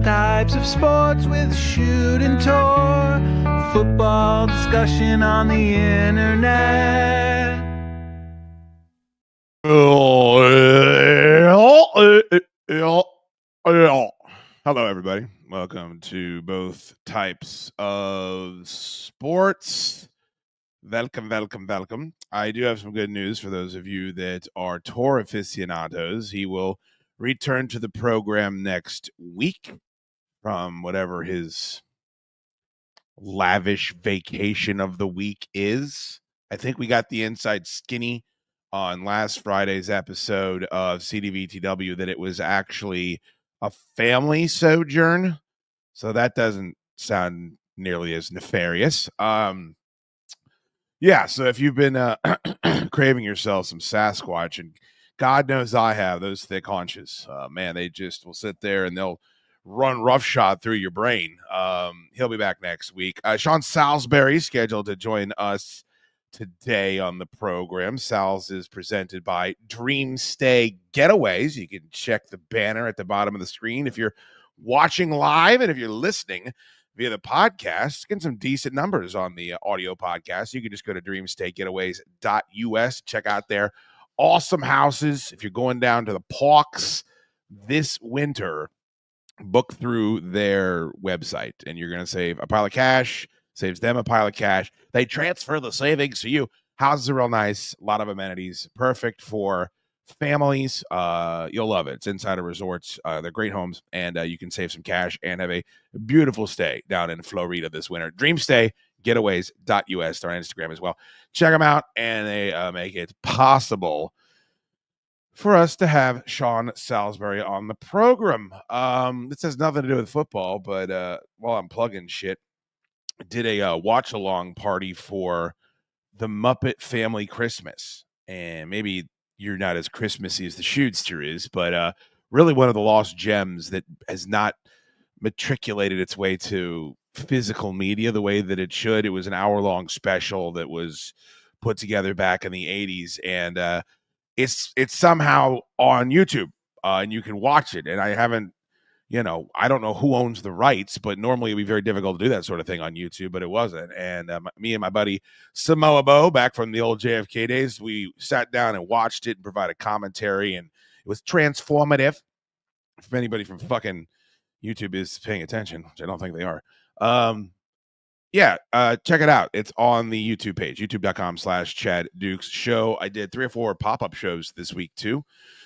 types of sports with shoot and tour. Football discussion on the internet. Hello, everybody. Welcome to both types of sports. Welcome. I do have some good news for those of you that are tour aficionados. He will return to the program next week from whatever his lavish vacation of the week is. I think we got the inside skinny on last Friday's episode of CDVTW that it was actually a family sojourn. So that doesn't sound nearly as nefarious. Yeah, so if you've been craving yourself some Sasquatch, and God knows I have, those thick haunches, man, they just will sit there and they'll run roughshod through your brain. He'll be back next week. Sean Salisbury scheduled to join us today on the program. Sal's is presented by Dream Stay Getaways. You can check the banner at the bottom of the screen if you're watching live, and if you're listening via the podcast, getting some decent numbers on the audio podcast. You can just go to dreamstaygetaways.us, check out their awesome houses. If you're going down to the Pawks this winter, book through their website, and you're going to save a pile of cash. Saves them a pile of cash. They transfer the savings to you. Houses are real nice. A lot of amenities. Perfect for families. You'll love it. It's inside of resorts. They're great homes, and you can save some cash and have a beautiful stay down in Florida this winter. DreamStayGetaways.us. They're on Instagram as well. Check them out, and they make it possible for us to have Sean Salisbury on the program. This has nothing to do with football, but while I'm plugging shit, I did a watch-along party for the Muppet Family Christmas. And maybe you're not as Christmassy as the Shootster is, but really one of the lost gems that has not matriculated its way to physical media the way that it should. It was an hour-long special that was put together back in the 80s, and it's somehow on YouTube, and you can watch it. And I haven't, I don't know who owns the rights, but normally it'd be very difficult to do that sort of thing on YouTube, but it wasn't. And me and my buddy Samoa Bo, back from the old JFK days, we sat down and watched it and provided commentary, and it was transformative. If anybody from fucking YouTube is paying attention, which I don't think they are, check it out. It's on the YouTube page, youtube.com/Chad Dukes Show. I did 3 or 4 pop-up shows this week too.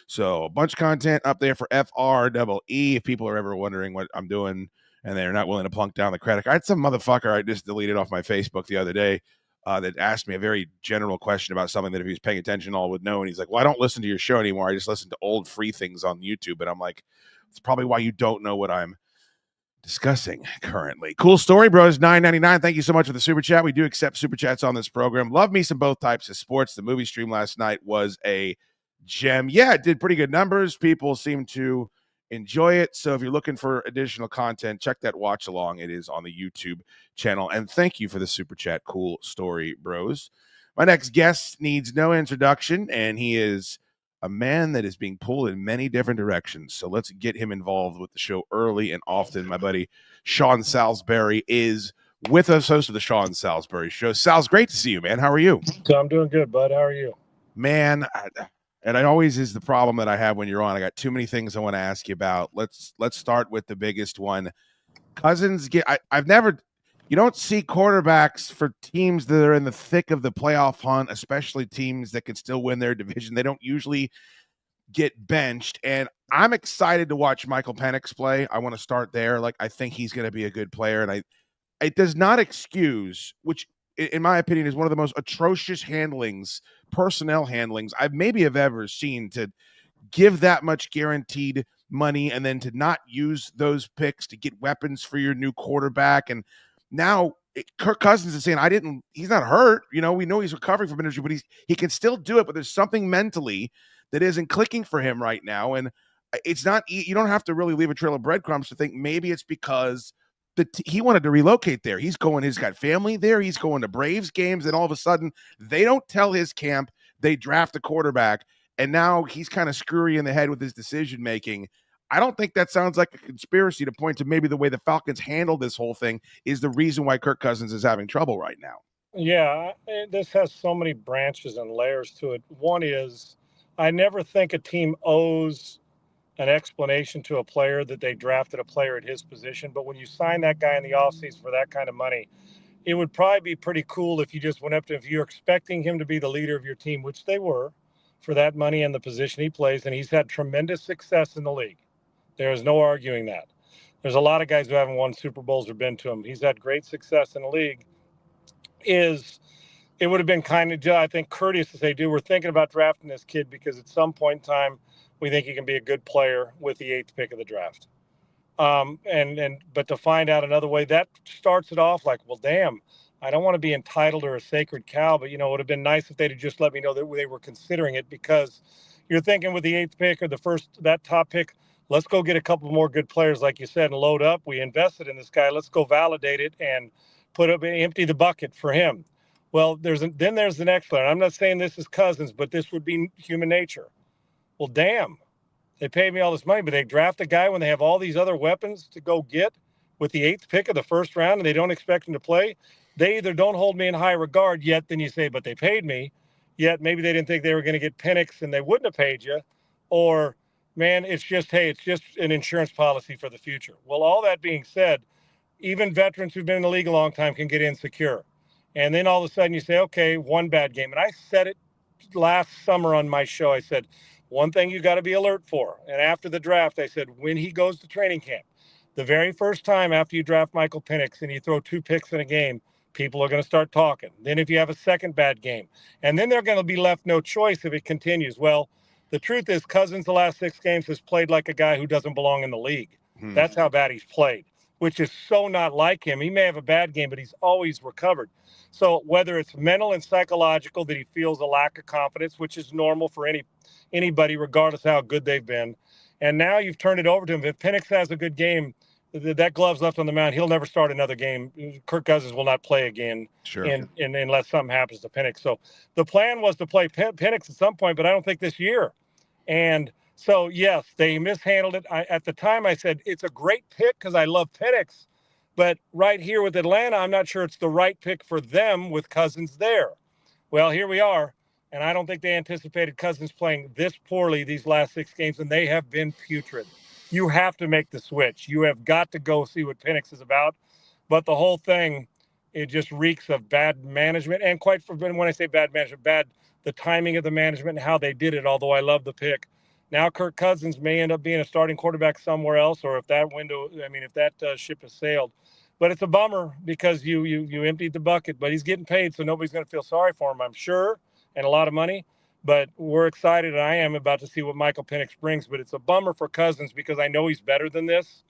So a bunch of content up there for FREE. If people are ever wondering what I'm doing and they're not willing to plunk down the credit card. I had some motherfucker I just deleted off my Facebook the other day that asked me a very general question about something that if he was paying attention all would know. And he's like, well, I don't listen to your show anymore. I just listen to old free things on YouTube. And I'm like, it's probably why you don't know what I'm discussing currently. Cool story, bros. $9.99. Thank you so much for the super chat. We do accept super chats on this program. Love me some both types of sports. The movie stream last night was a gem. Yeah, it did pretty good numbers. People seem to enjoy it. So if you're looking for additional content, check that watch along. It is on the YouTube channel. And thank you for the super chat. Cool story, bros. My next guest needs no introduction, and he is a man that is being pulled in many different directions. So let's get him involved with the show early and often. My buddy Sean Salisbury is with us, host of the Sean Salisbury Show. Sal's, great to see you, man. How are you? So I'm doing good, bud. How are you? Man, and it always is the problem that I have when you're on. I got too many things I want to ask you about. Let's start with the biggest one. Cousins you don't see quarterbacks for teams that are in the thick of the playoff hunt, especially teams that can still win their division. They don't usually get benched, and I'm excited to watch Michael Penix play. I want to start there. I think he's going to be a good player, and it does not excuse, which in my opinion is one of the most atrocious personnel handlings I maybe have ever seen, to give that much guaranteed money and then to not use those picks to get weapons for your new quarterback. And now Kirk Cousins is saying, he's not hurt. We know he's recovering from injury, but he can still do it. But there's something mentally that isn't clicking for him right now. And it's not, you don't have to really leave a trail of breadcrumbs to think maybe it's because he wanted to relocate there. He's got family there. He's going to Braves games. And all of a sudden they don't tell his camp, they draft a quarterback. And now he's kind of screwy in the head with his decision-making. I don't think that sounds like a conspiracy to point to maybe the way the Falcons handle this whole thing is the reason why Kirk Cousins is having trouble right now. Yeah, this has so many branches and layers to it. One is I never think a team owes an explanation to a player that they drafted a player at his position. But when you sign that guy in the offseason for that kind of money, it would probably be pretty cool if you just went up to him. If you're expecting him to be the leader of your team, which they were for that money and the position he plays, and he's had tremendous success in the league. There is no arguing that. There's a lot of guys who haven't won Super Bowls or been to him. He's had great success in the league. It would have been kind of, I think, courteous to say, dude, we're thinking about drafting this kid because at some point in time, we think he can be a good player with the 8th pick of the draft. But to find out another way, that starts it off like, well, damn, I don't want to be entitled or a sacred cow, but, it would have been nice if they'd have just let me know that they were considering it, because you're thinking with the 8th pick or that top pick, let's go get a couple more good players, like you said, and load up. We invested in this guy. Let's go validate it and empty the bucket for him. Well, there's the next player. I'm not saying this is Cousins, but this would be human nature. Well, damn, they paid me all this money, but they draft a guy when they have all these other weapons to go get with the 8th pick of the first round, and they don't expect him to play. They either don't hold me in high regard yet, then you say, but they paid me, yet maybe they didn't think they were going to get Penix and they wouldn't have paid you, or, man, it's just an insurance policy for the future. Well, all that being said, even veterans who've been in the league a long time can get insecure. And then all of a sudden you say, okay, one bad game. And I said it last summer on my show. I said, one thing you got to be alert for. And after the draft, I said, when he goes to training camp, the very first time after you draft Michael Penix and you throw 2 picks in a game, people are going to start talking. Then if you have a second bad game, and then they're going to be left no choice if it continues. Well, the truth is Cousins the last 6 games has played like a guy who doesn't belong in the league. That's how bad he's played, which is so not like him. He may have a bad game, but he's always recovered. So whether it's mental and psychological that he feels a lack of confidence, which is normal for anybody, regardless of how good they've been. And now you've turned it over to him. If Penix has a good game, that glove's left on the mound, he'll never start another game. Kirk Cousins will not play again unless something happens to Penix. So the plan was to play Penix at some point, but I don't think this year. And so, yes, they mishandled it. At the time, I said, it's a great pick because I love Penix. But right here with Atlanta, I'm not sure it's the right pick for them with Cousins there. Well, here we are. And I don't think they anticipated Cousins playing this poorly these last 6 games, and they have been putrid. You have to make the switch. You have got to go see what Penix is about. But the whole thing, it just reeks of bad management. And quite forbidden, when I say bad management, the timing of the management and how they did it, although I love the pick. Now Kirk Cousins may end up being a starting quarterback somewhere else, or if that ship has sailed. But it's a bummer because you emptied the bucket, but he's getting paid, so nobody's going to feel sorry for him, I'm sure, and a lot of money. But we're excited, and I am about to see what Michael Penix brings. But it's a bummer for Cousins because I know he's better than this.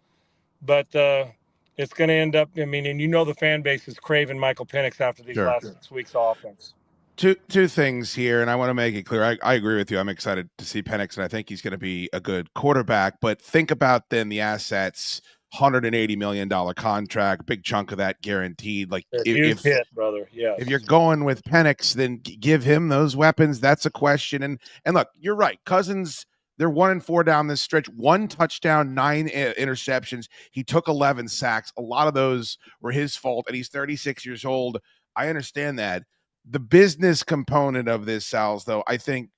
But it's going to end up, and the fan base is craving Michael Penix after these last 6 weeks of offense. Two things here, and I want to make it clear. I agree with you. I'm excited to see Penix, and I think he's going to be a good quarterback. But think about then the assets. $180 million contract, big chunk of that guaranteed. Like huge hit, brother. Yeah. If you're going with Penix, then give him those weapons. That's a question. And look, you're right. Cousins, they're 1-4 down this stretch. 1 touchdown, 9 interceptions. He took 11 sacks. A lot of those were his fault, and he's 36 years old. I understand that. The business component of this, Sal's, though, I think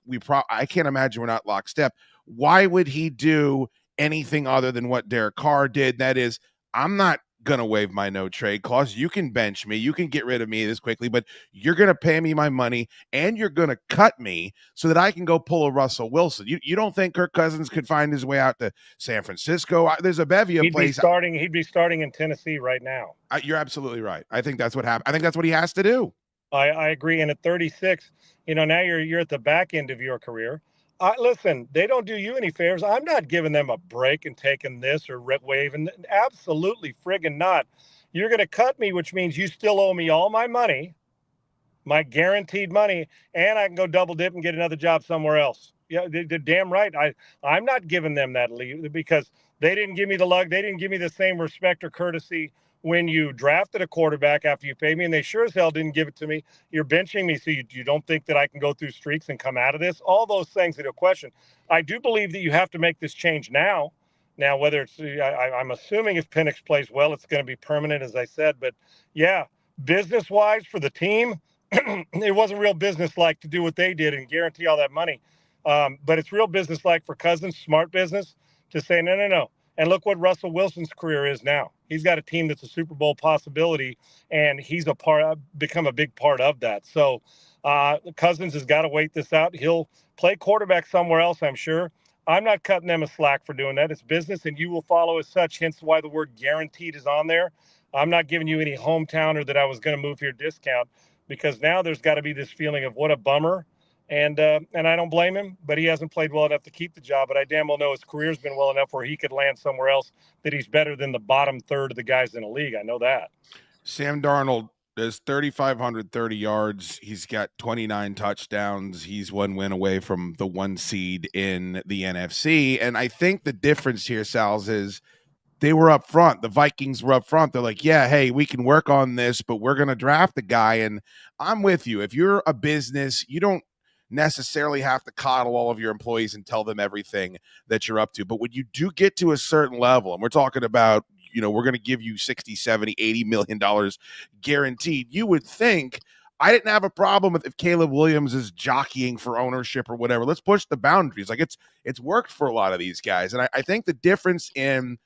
I can't imagine we're not lockstep. Why would he do anything other than what Derek Carr did? That is, I'm not going to waive my no trade clause. You can bench me. You can get rid of me this quickly, but you're going to pay me my money and you're going to cut me so that I can go pull a Russell Wilson. You don't think Kirk Cousins could find his way out to San Francisco? There's a bevy of places. He'd be starting in Tennessee right now. You're absolutely right. I think that's what happened. I think that's what he has to do. I agree. And at 36, now you're at the back end of your career. Listen, they don't do you any favors. I'm not giving them a break and taking this or waving. Absolutely friggin' not. You're going to cut me, which means you still owe me all my money, my guaranteed money, and I can go double dip and get another job somewhere else. Yeah, they're damn right. I'm not giving them that leave because they didn't give me the luck. They didn't give me the same respect or courtesy when you drafted a quarterback after you paid me, and they sure as hell didn't give it to me. You're benching me, so you don't think that I can go through streaks and come out of this? All those things that are questioned. I do believe that you have to make this change now. Now, whether it's, I'm assuming if Penix plays well, it's going to be permanent, as I said. But yeah, business-wise for the team, it wasn't real business-like to do what they did and guarantee all that money. But it's real business-like for Cousins, smart business, to say, no, no, no. And look what Russell Wilson's career is now. He's got a team that's a Super Bowl possibility, and he's become a big part of that. So Cousins has got to wait this out. He'll play quarterback somewhere else, I'm sure. I'm not cutting them a slack for doing that. It's business, and you will follow as such, hence why the word guaranteed is on there. I'm not giving you any hometowner that I was going to move here discount, because now there's got to be this feeling of what a bummer. And I don't blame him, but he hasn't played well enough to keep the job. But I damn well know his career's been well enough where he could land somewhere else that he's better than the bottom third of the guys in the league. I know that. Sam Darnold is 3,530 yards. He's got 29 touchdowns. He's one win away from the 1 seed in the NFC. And I think the difference here, Sal's, is they were up front. The Vikings were up front. They're like, yeah, hey, we can work on this, but we're going to draft the guy. And I'm with you. If you're a business, you don't necessarily have to coddle all of your employees and tell them everything that you're up to. But when you do get to a certain level, and we're talking about, we're going to give you 60, 70, $80 million guaranteed, you would think, I didn't have a problem with if Caleb Williams is jockeying for ownership or whatever. Let's push the boundaries. Like it's worked for a lot of these guys. And I think the difference in,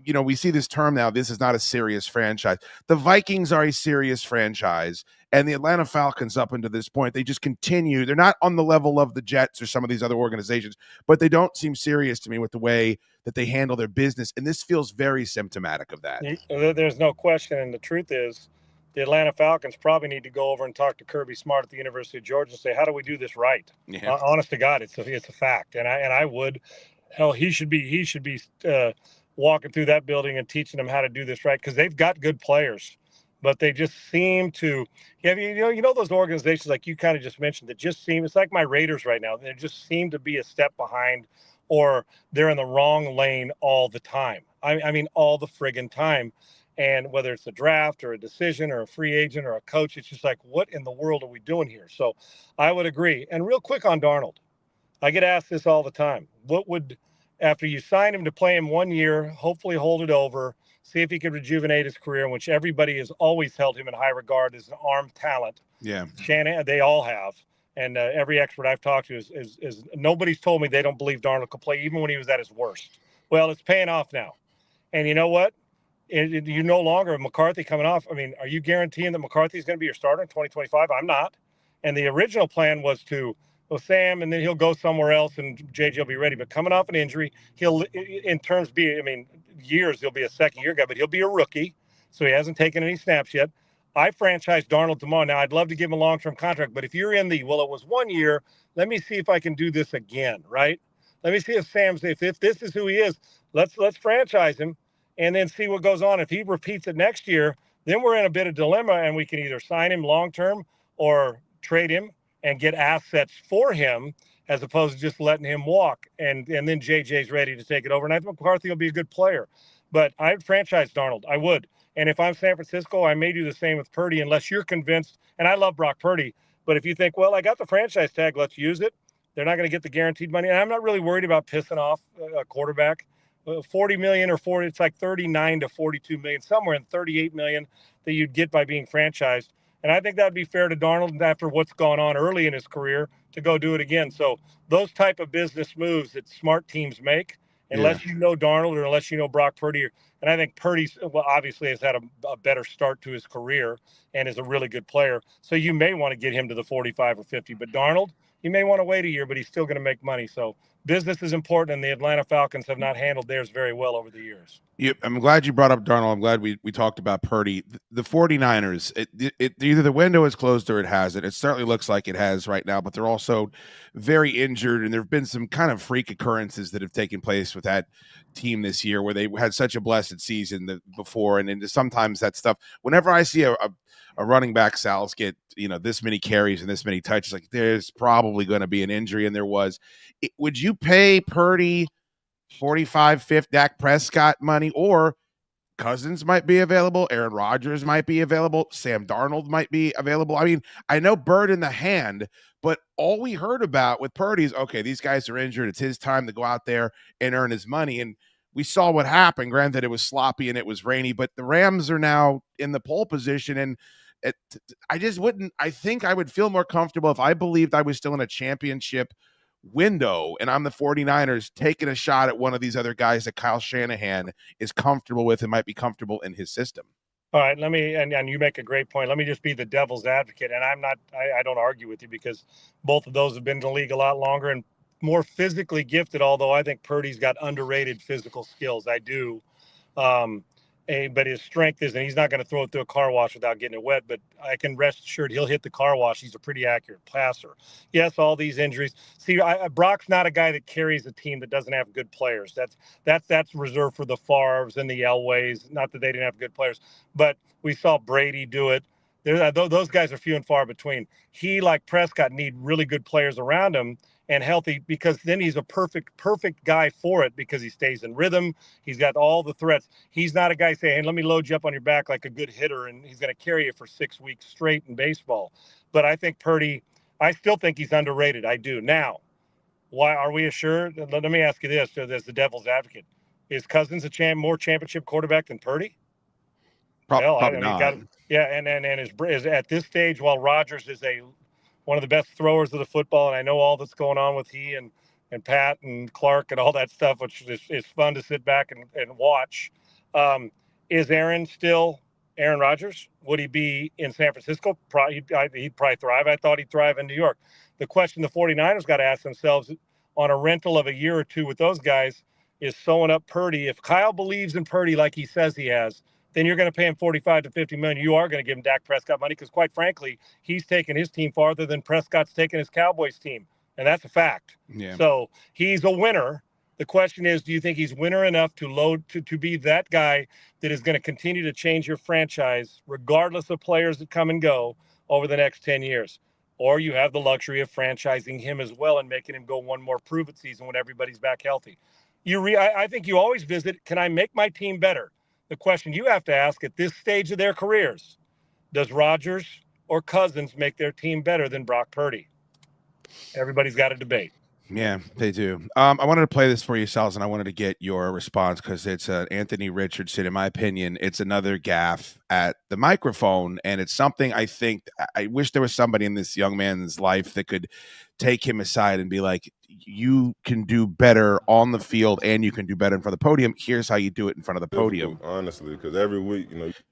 we see this term now, this is not a serious franchise. The Vikings are a serious franchise, and the Atlanta Falcons up until this point, they just continue. They're not on the level of the Jets or some of these other organizations, but they don't seem serious to me with the way that they handle their business. And this feels very symptomatic of that. There's no question. And the truth is, the Atlanta Falcons probably need to go over and talk to Kirby Smart at the University of Georgia and say, how do we do this right? Yeah. Honest to God, it's a fact. And I would, hell, he should be walking through that building and teaching them how to do this right, because they've got good players, but they just seem to have, those organizations like you kind of just mentioned that just seem, it's like my Raiders right now. They just seem to be a step behind, or they're in the wrong lane all the time. I mean, all the friggin' time. And whether it's a draft or a decision or a free agent or a coach, it's just like, what in the world are we doing here? So I would agree. And real quick on Darnold, I get asked this all the time. What would, after you sign him to play him 1 year, hopefully hold it over, see if he could rejuvenate his career, in which everybody has always held him in high regard as an arm talent. Yeah. Shanahan, they all have. And every expert I've talked to is nobody's told me they don't believe Darnold could play even when he was at his worst. Well, it's paying off now. And you know what? You no longer have McCarthy coming off. I mean, are you guaranteeing that McCarthy is going to be your starter in 2025? I'm not. And the original plan was to, Sam, and then he'll go somewhere else and JJ will be ready. But coming off an injury, he'll he'll be a second-year guy, but he'll be a rookie. So he hasn't taken any snaps yet. I franchised Darnold tomorrow. Now, I'd love to give him a long-term contract, but if you're in it was 1 year, let me see if I can do this again, right? Let me see if if this is who he is, let's franchise him and then see what goes on. If he repeats it next year, then we're in a bit of dilemma, and we can either sign him long-term or trade him and get assets for him, as opposed to just letting him walk. And then JJ's ready to take it over. And I think McCarthy will be a good player. But I'd franchise Darnold. I would. And if I'm San Francisco, I may do the same with Purdy, unless you're convinced. And I love Brock Purdy. But if you think, well, I got the franchise tag, let's use it. They're not going to get the guaranteed money. And I'm not really worried about pissing off a quarterback. 40 million or 40, it's like 39 to 42 million, somewhere in 38 million that you'd get by being franchised. And I think that would be fair to Darnold after what's gone on early in his career to go do it again. So those type of business moves that smart teams make, unless you know Darnold or unless you know Brock Purdy. And I think Purdy, obviously has had a better start to his career and is a really good player. So you may want to get him to the 45 or 50. But Darnold, you may want to wait a year, but he's still going to make money. So business is important, and the Atlanta Falcons have not handled theirs very well over the years. Yep, I'm glad you brought up Darnold. I'm glad we talked about Purdy. The 49ers, either the window is closed or it hasn't. It certainly looks like it has right now, but they're also very injured, and there have been some kind of freak occurrences that have taken place with that team this year where they had such a blessed season before, and sometimes that stuff, whenever I see a running back, Sal's, get this many carries and this many touches, like there's probably going to be an injury, and there was. Would you pay Purdy 45, 50 Dak Prescott money, or Cousins might be available, Aaron Rodgers might be available, Sam Darnold might be available? I mean, I know bird in the hand, but all we heard about with Purdy is, okay, these guys are injured. It's his time to go out there and earn his money. And we saw what happened. Granted, it was sloppy and it was rainy, but the Rams are now in the pole position. And I think I would feel more comfortable if I believed I was still in a championship window and I'm the 49ers taking a shot at one of these other guys that Kyle Shanahan is comfortable with and might be comfortable in his system. All right, and you make a great point. Let me just be the devil's advocate. And I don't argue with you because both of those have been in the league a lot longer and more physically gifted, although I think Purdy's got underrated physical skills. I do. But his strength is, and he's not going to throw it through a car wash without getting it wet, but I can rest assured he'll hit the car wash. He's a pretty accurate passer. Yes, all these injuries. See, Brock's not a guy that carries a team that doesn't have good players. That's reserved for the Favres and the Elways. Not that they didn't have good players, but we saw Brady do it. Those guys are few and far between. He, like Prescott, need really good players around him and healthy, because then he's a perfect guy for it, because he stays in rhythm. He's got all the threats. He's not a guy saying, hey, let me load you up on your back like a good hitter, and he's going to carry you for 6 weeks straight in baseball. But I think Purdy, I still think he's underrated. I do. Now, why are we assured? Let me ask you this, as the devil's advocate. Is Cousins more championship quarterback than Purdy? Probably not. And is at this stage, while Rodgers is one of the best throwers of the football, and I know all that's going on with he and Pat and Clark and all that stuff, which is fun to sit back and watch. Is Aaron still Aaron Rodgers? Would he be in San Francisco? He'd probably thrive. I thought he'd thrive in New York. The question the 49ers got to ask themselves on a rental of a year or two with those guys is sewing up Purdy. If Kyle believes in Purdy like he says he has, then you're going to pay him $45 to $50 million. You are going to give him Dak Prescott money because, quite frankly, he's taken his team farther than Prescott's taken his Cowboys team, and that's a fact. Yeah. So he's a winner. The question is, do you think he's winner enough to be that guy that is going to continue to change your franchise regardless of players that come and go over the next 10 years? Or you have the luxury of franchising him as well and making him go one more prove-it season when everybody's back healthy. I think you always visit, can I make my team better? The question you have to ask at this stage of their careers, does Rodgers or Cousins make their team better than Brock Purdy? Everybody's got a debate. Yeah, they do. I wanted to play this for you, Sals, and I wanted to get your response because it's Anthony Richardson. In my opinion, it's another gaffe at the microphone, and it's something I think I wish there was somebody in this young man's life that could take him aside and be like, you can do better on the field and you can do better in front of the podium. Here's how you do it in front of the podium. Honestly, because every week,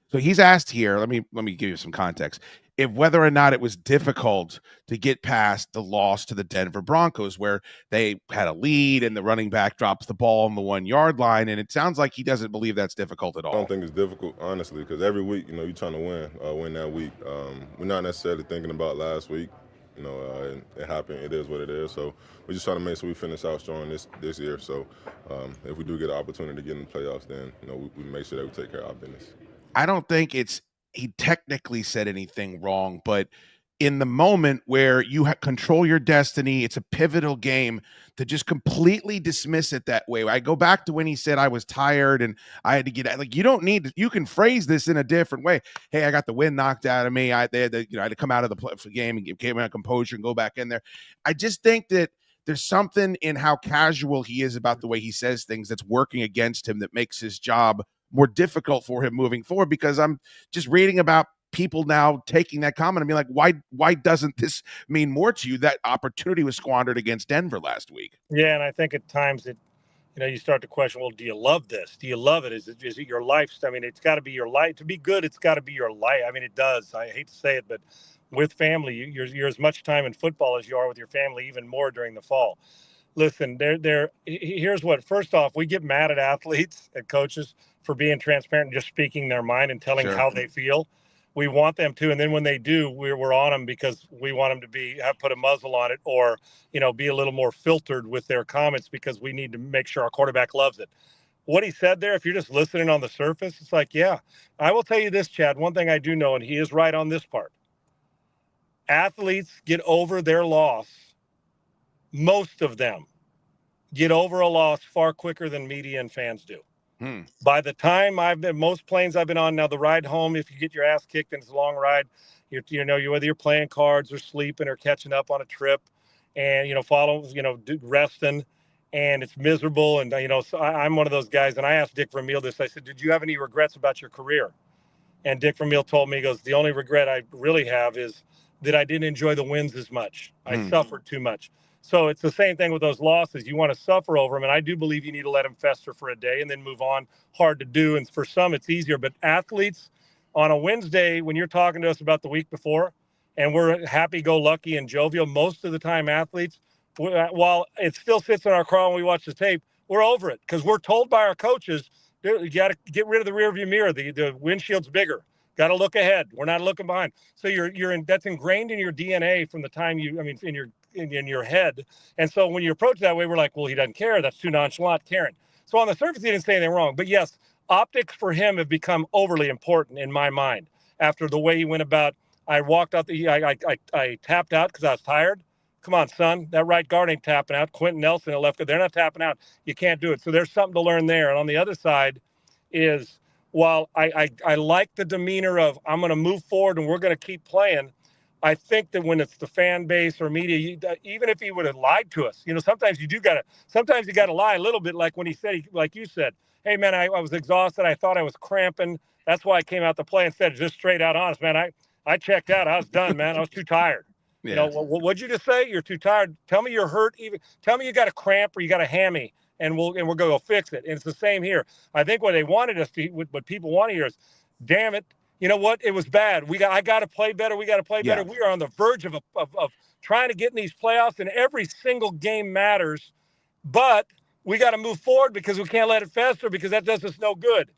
So he's asked here, let me give you some context. If whether or not it was difficult to get past the loss to the Denver Broncos, where they had a lead and the running back drops the ball on the 1 yard line. And it sounds like he doesn't believe that's difficult at all. I don't think it's difficult, honestly, because every week, you're trying to win that week. We're not necessarily thinking about last week. It happened. It is what it is. So we're just trying to make sure we finish out strong this year. So if we do get an opportunity to get in the playoffs, then we make sure that we take care of our business. I don't think he technically said anything wrong, but in the moment where you control your destiny, it's a pivotal game, to just completely dismiss it that way. I go back to when he said I was tired and I had to get like, you don't need to, you can phrase this in a different way. Hey, I got the wind knocked out of me. I had to come out of the game and get my composure and go back in there. I just think that there's something in how casual he is about the way he says things that's working against him that makes his job more difficult for him moving forward, because I'm just reading about people now taking that comment and being like, why doesn't this mean more to you? That opportunity was squandered against Denver last week. Yeah, and I think at times you start to question, well, do you love this? Do you love it? Is it your life? I mean, it's got to be your life. To be good, it's got to be your life. I mean, it does. I hate to say it, but with family, you're as much time in football as you are with your family, even more during the fall. Listen, here's what. First off, we get mad at athletes and coaches for being transparent and just speaking their mind and telling how they feel. We want them to, and then when they do, we're on them because we want them to put a muzzle on it, or be a little more filtered with their comments because we need to make sure our quarterback loves it. What he said there, if you're just listening on the surface, it's like, yeah. I will tell you this, Chad. One thing I do know, and he is right on this part. Athletes get over their loss. Most of them get over a loss far quicker than media and fans do. By the time most planes I've been on now, the ride home, if you get your ass kicked and it's a long ride, whether you're playing cards or sleeping or catching up on a trip and, resting, and it's miserable. And, so I'm one of those guys. And I asked Dick Vermeil this. I said, did you have any regrets about your career? And Dick Vermeil told me, he goes, the only regret I really have is that I didn't enjoy the wins as much. I suffered too much. So it's the same thing with those losses. You want to suffer over them. And I do believe you need to let them fester for a day and then move on. Hard to do. And for some, it's easier. But athletes on a Wednesday, when you're talking to us about the week before, and we're happy-go-lucky and jovial, most of the time athletes, while it still sits in our craw when we watch the tape, we're over it because we're told by our coaches, you got to get rid of the rearview mirror. The windshield's bigger. Got to look ahead. We're not looking behind. So that's ingrained in your DNA from the time in your head. And so when you approach that way, we're like, well, he doesn't care. That's too nonchalant, caring. So on the surface, he didn't say anything wrong. But yes, optics for him have become overly important in my mind after the way he went about. I walked out I tapped out because I was tired. Come on, son. That right guard ain't tapping out. Quentin Nelson, the left guard, they're not tapping out. You can't do it. So there's something to learn there. And on the other side is, while I like the demeanor of I'm going to move forward and we're going to keep playing, I think that when it's the fan base or media, even if he would have lied to us, sometimes you got to lie a little bit, like when he said, like you said, hey, man, I was exhausted. I thought I was cramping. That's why I came out to play instead of just straight out honest, man. I checked out. I was done, man. I was too tired. Yeah. What'd you just say? You're too tired. Tell me you're hurt. Even tell me you got a cramp or you got a hammy, and we're going to go fix it. And it's the same here. I think what they wanted us to, what people want to hear is, damn it, you know what? It was bad. I got to play better. We got to play better. We are on the verge of trying to get in these playoffs, and every single game matters. But we got to move forward because we can't let it fester because that does us no good.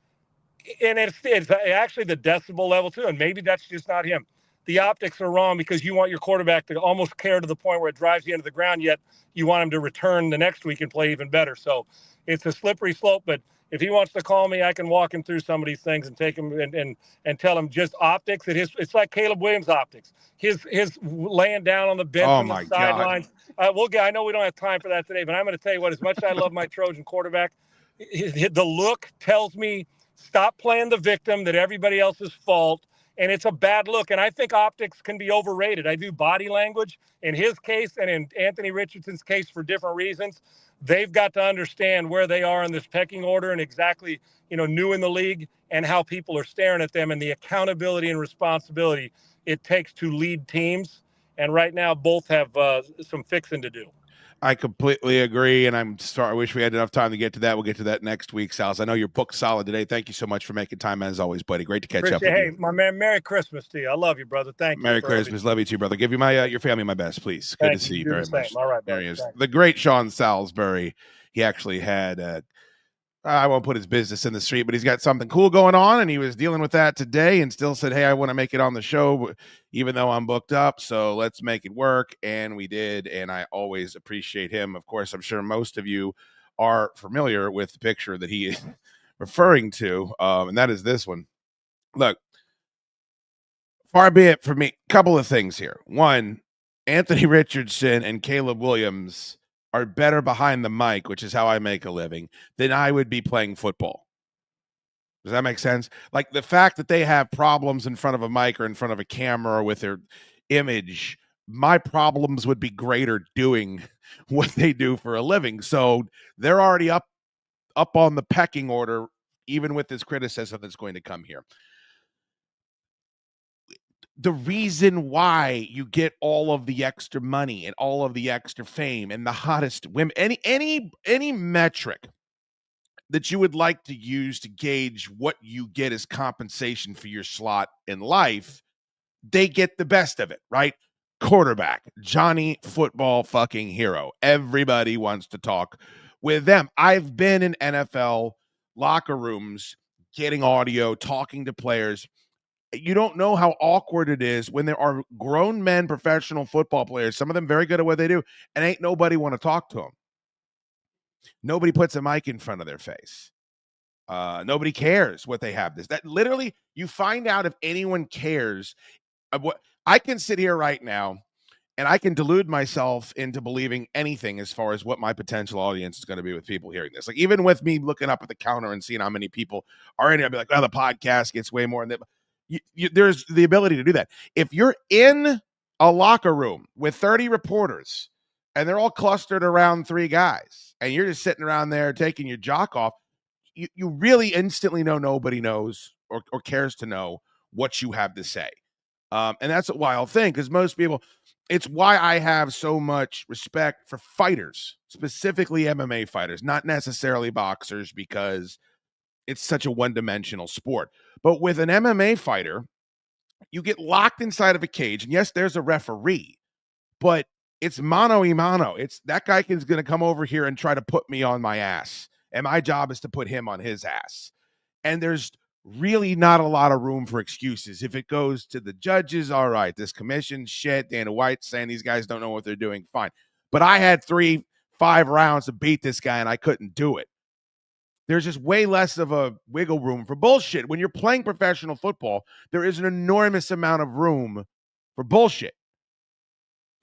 And it's actually the decibel level too. And maybe that's just not him. The optics are wrong because you want your quarterback to almost care to the point where it drives you into the ground, yet you want him to return the next week and play even better. So it's a slippery slope, but if he wants to call me, I can walk him through some of these things and take him and tell him just optics. It's like Caleb Williams' optics. His laying down on the bench on the sidelines. I know we don't have time for that today, but I'm going to tell you what, as much as I love my Trojan quarterback, the look tells me stop playing the victim, that everybody else's fault. And it's a bad look. And I think optics can be overrated. I do body language in his case and in Anthony Richardson's case for different reasons. They've got to understand where they are in this pecking order and exactly, new in the league and how people are staring at them and the accountability and responsibility it takes to lead teams. And right now, both have some fixing to do. I completely agree, and I'm sorry. I wish we had enough time to get to that. We'll get to that next week, Sals. I know you're booked solid today. Thank you so much for making time, as always, buddy. Great to catch up with you. Hey, my man, Merry Christmas to you. I love you, brother. Thank you. Merry Christmas. Love you too, brother. Give you your family my best, please. Good to see you very much. All right, there he is. The great Sean Salisbury. He actually had I won't put his business in the street, but he's got something cool going on, and he was dealing with that today and still said, hey, I want to make it on the show, even though I'm booked up, so let's make it work, and we did, and I always appreciate him. Of course, I'm sure most of you are familiar with the picture that he is referring to, and that is this one. Look, far be it for me, a couple of things here. One, Anthony Richardson and Caleb Williams are better behind the mic, which is how I make a living, than I would be playing football. Does that make sense? Like the fact that they have problems in front of a mic or in front of a camera or with their image, my problems would be greater doing what they do for a living. So they're already up on the pecking order, even with this criticism that's going to come here. The reason why you get all of the extra money and all of the extra fame and the hottest women, any metric that you would like to use to gauge what you get as compensation for your slot in life, they get the best of it, right? Quarterback, Johnny football fucking hero. Everybody wants to talk with them. I've been in NFL locker rooms getting audio, talking to players. You don't know how awkward it is when there are grown men, professional football players, some of them very good at what they do, and ain't nobody want to talk to them. Nobody puts a mic in front of their face. Nobody cares what they have. That literally, you find out if anyone cares. What I can sit here right now and I can delude myself into believing anything as far as what my potential audience is going to be with people hearing this. Like even with me looking up at the counter and seeing how many people are in here, I'll be like, well, the podcast gets way more than that. There's the ability to do that. If you're in a locker room with 30 reporters and they're all clustered around 3 guys, and you're just sitting around there taking your jock off, you really instantly know nobody knows or cares to know what you have to say. And that's a wild thing, because most people, it's why I have so much respect for fighters, specifically MMA fighters, not necessarily boxers, because it's such a one-dimensional sport. But with an MMA fighter, you get locked inside of a cage, and yes, there's a referee, but it's mano a mano. It's that guy is going to come over here and try to put me on my ass, and my job is to put him on his ass. And there's really not a lot of room for excuses. If it goes to the judges, all right, this commission, shit, Dana White saying these guys don't know what they're doing, fine. But I had 3-5 rounds to beat this guy, and I couldn't do it. There's just way less of a wiggle room for bullshit. When you're playing professional football, there is an enormous amount of room for bullshit.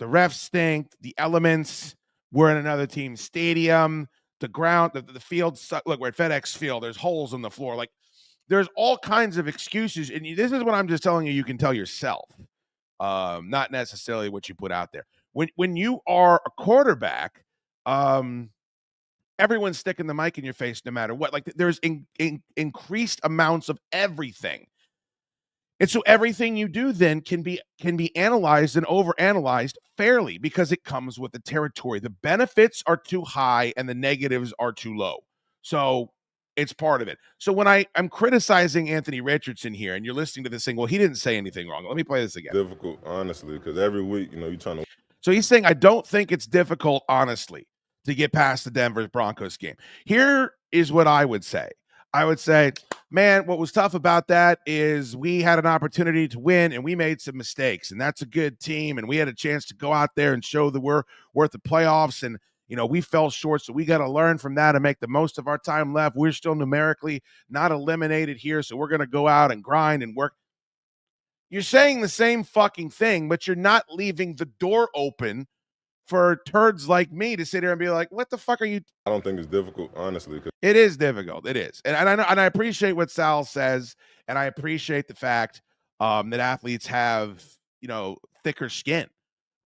The refs stink. The elements. We're in another team's stadium. The ground, the field. Look, we're at FedEx Field. There's holes in the floor. Like, there's all kinds of excuses. And this is what I'm just telling you can tell yourself, not necessarily what you put out there. When you are a quarterback, everyone's sticking the mic in your face no matter what. Like, there's increased amounts of everything. And so everything you do then can be analyzed and overanalyzed fairly, because it comes with the territory. The benefits are too high and the negatives are too low. So it's part of it. So when I'm criticizing Anthony Richardson here, and you're listening to this thing, well, he didn't say anything wrong. Let me play this again. Difficult, honestly, because every week, you're trying to. So he's saying, I don't think it's difficult, honestly, to get past the Denver Broncos game. Here is what I would say. I would say, man, what was tough about that is we had an opportunity to win and we made some mistakes, and that's a good team, and we had a chance to go out there and show that we're worth the playoffs, and we fell short, so we got to learn from that and make the most of our time left. We're still numerically not eliminated here, so we're going to go out and grind and work. You're saying the same fucking thing, but you're not leaving the door open for turds like me to sit here and be like, what the fuck are you? I don't think it's difficult, honestly. It is difficult. It is. And I know, and I appreciate what Sal says, and I appreciate the fact that athletes have, thicker skin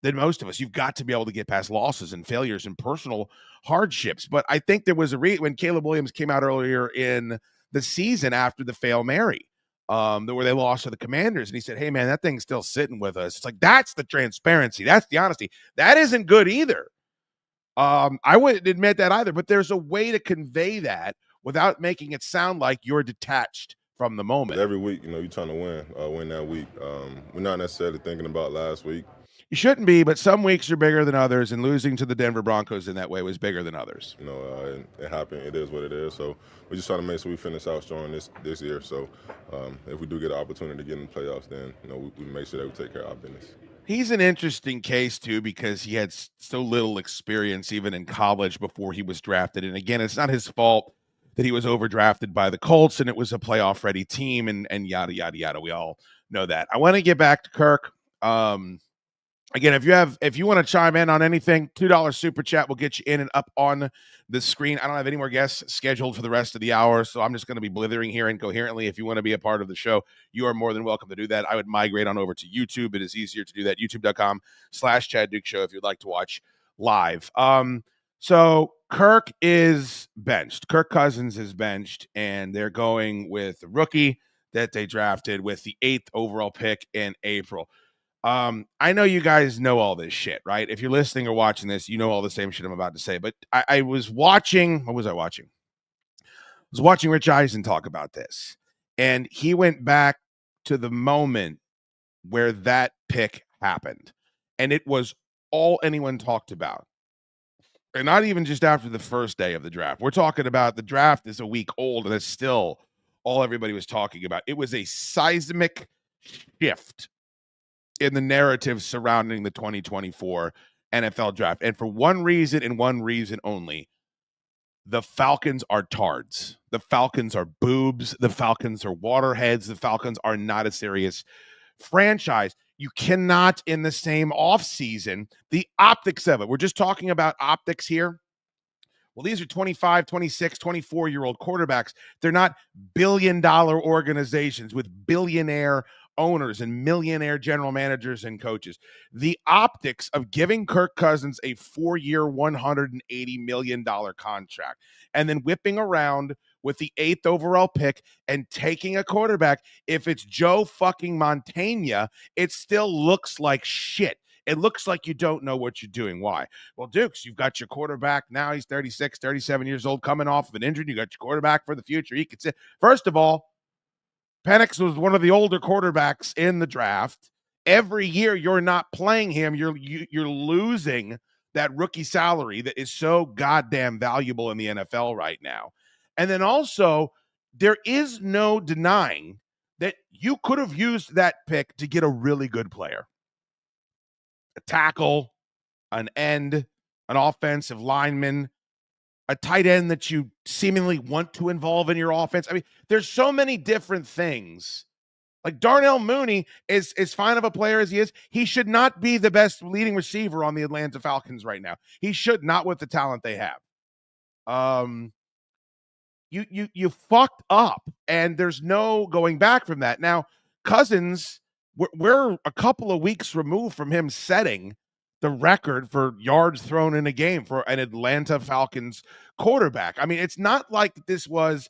than most of us. You've got to be able to get past losses and failures and personal hardships. But I think there was a when Caleb Williams came out earlier in the season after the Fail Mary, where they lost to the Commanders, and he said, hey, man, that thing's still sitting with us. It's like, that's the transparency. That's the honesty. That isn't good either. I wouldn't admit that either, but there's a way to convey that without making it sound like you're detached from the moment. Every week, you're trying to win that week. We're not necessarily thinking about last week. You shouldn't be, but some weeks are bigger than others, and losing to the Denver Broncos in that way was bigger than others. It happened. It is what it is. So we're just trying to make sure we finish out strong this year. So if we do get an opportunity to get in the playoffs, then we make sure that we take care of our business. He's an interesting case, too, because he had so little experience even in college before he was drafted. And again, it's not his fault that he was overdrafted by the Colts and it was a playoff-ready team and yada, yada, yada. We all know that. I want to get back to Kirk. Again, if you want to chime in on anything, $2 super chat will get you in and up on the screen. I don't have any more guests scheduled for the rest of the hour, so I'm just going to be blithering here incoherently. If you want to be a part of the show, you are more than welcome to do that. I would migrate on over to YouTube. It is easier to do that. YouTube.com/Chad Duke Show if you'd like to watch live. So Kirk is benched. Kirk Cousins is benched, and they're going with the rookie that they drafted with the 8th overall pick in April. I know you guys know all this shit, right? If you're listening or watching this, you know all the same shit I'm about to say. But I was watching. What was I watching? I was watching Rich Eisen talk about this. And he went back to the moment where that pick happened. And it was all anyone talked about. And not even just after the first day of the draft. We're talking about the draft is a week old, and it's still all everybody was talking about. It was a seismic shift in the narrative surrounding the 2024 NFL draft. And for one reason and one reason only, the Falcons are tards. The Falcons are boobs. The Falcons are waterheads. The Falcons are not a serious franchise. You cannot, in the same offseason, the optics of it. We're just talking about optics here. Well, these are 25, 26, 24-year-old quarterbacks. They're not billion-dollar organizations with billionaire owners and millionaire general managers and coaches. The optics of giving Kirk Cousins a 4-year, $180 million contract and then whipping around with the 8th overall pick and taking a quarterback, if it's Joe fucking Montana, it still looks like shit. It looks like you don't know what you're doing. Why? Well, Dukes, you've got your quarterback now. He's 36, 37 years old, coming off of an injury. You got your quarterback for the future. He could say, first of all, Penix was one of the older quarterbacks in the draft. Every year you're not playing him. You're losing that rookie salary that is so goddamn valuable in the NFL right now. And then also, there is no denying that you could have used that pick to get a really good player. A tackle, an end, an offensive lineman, a tight end that you seemingly want to involve in your offense. I mean, there's so many different things. Like Darnell Mooney is fine of a player as he is. He should not be the best leading receiver on the Atlanta Falcons right now. He should not with the talent they have. You fucked up, and there's no going back from that. Now, Cousins, we're a couple of weeks removed from him setting the record for yards thrown in a game for an Atlanta Falcons quarterback. I mean, it's not like this was,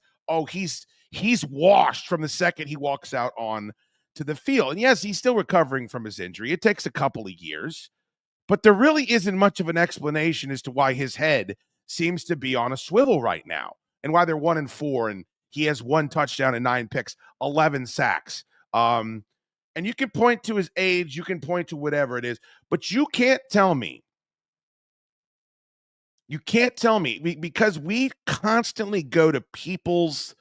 he's washed from the second he walks out on to the field. And yes, he's still recovering from his injury. It takes a couple of years, but there really isn't much of an explanation as to why his head seems to be on a swivel right now and why they're 1-4 and he has 1 touchdown and 9 picks, 11 sacks. And you can point to his age, you can point to whatever it is, but you can't tell me, because we constantly go to people's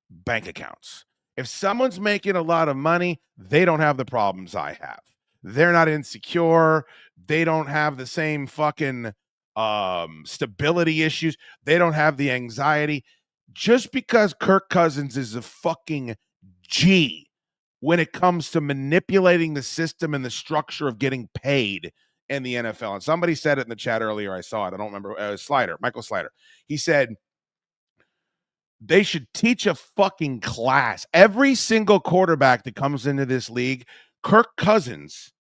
bank accounts. If someone's making a lot of money, they don't have the problems I have. They're not insecure. They don't have the same fucking stability issues. They don't have the anxiety. Just because Kirk Cousins is a fucking G when it comes to manipulating the system and the structure of getting paid in the NFL. And somebody said it in the chat earlier. I saw it. I don't remember. Michael Slider. He said, they should teach a fucking class. Every single quarterback that comes into this league, Kirk Cousins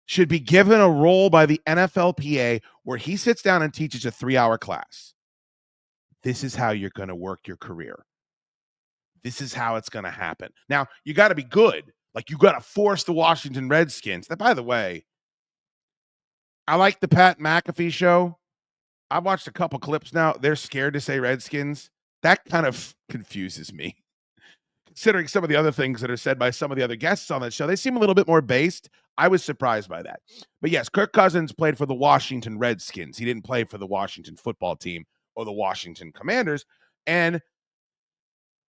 should be given a role by the NFLPA where he sits down and teaches a 3-hour class. This is how you're going to work your career. This is how it's going to happen. Now, you got to be good. Like, you got to force the Washington Redskins. That, by the way, I like the Pat McAfee show. I've watched a couple clips now. They're scared to say Redskins. That kind of confuses me. Considering some of the other things that are said by some of the other guests on that show, they seem a little bit more based. I was surprised by that. But yes, Kirk Cousins played for the Washington Redskins. He didn't play for the Washington football team or the Washington Commanders. And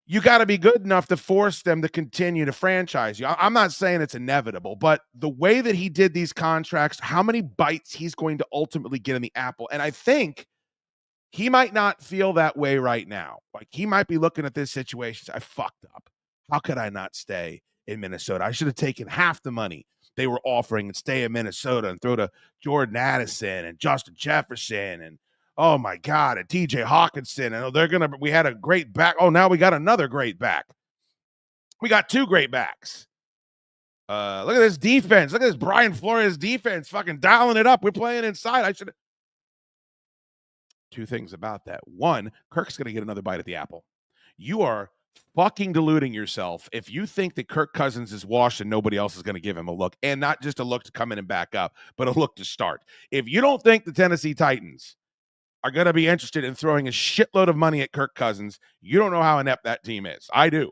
you got to be good enough to force them to continue to franchise you. I'm not saying it's inevitable, but the way that he did these contracts, how many bites he's going to ultimately get in the apple. And I think he might not feel that way right now. Like, he might be looking at this situation. I fucked up. How could I not stay in Minnesota? I should have taken half the money they were offering and stay in Minnesota and throw to Jordan Addison and Justin Jefferson and, oh my God, and TJ Hawkinson. And we had a great back. Oh, now we got another great back. We got 2 great backs. Look at this defense. Look at this Brian Flores defense fucking dialing it up. We're playing inside. 2 things about that. 1, Kirk's going to get another bite at the apple. You are fucking deluding yourself if you think that Kirk Cousins is washed and nobody else is going to give him a look, and not just a look to come in and back up, but a look to start. If you don't think the Tennessee Titans are going to be interested in throwing a shitload of money at Kirk Cousins, you don't know how inept that team is. I do.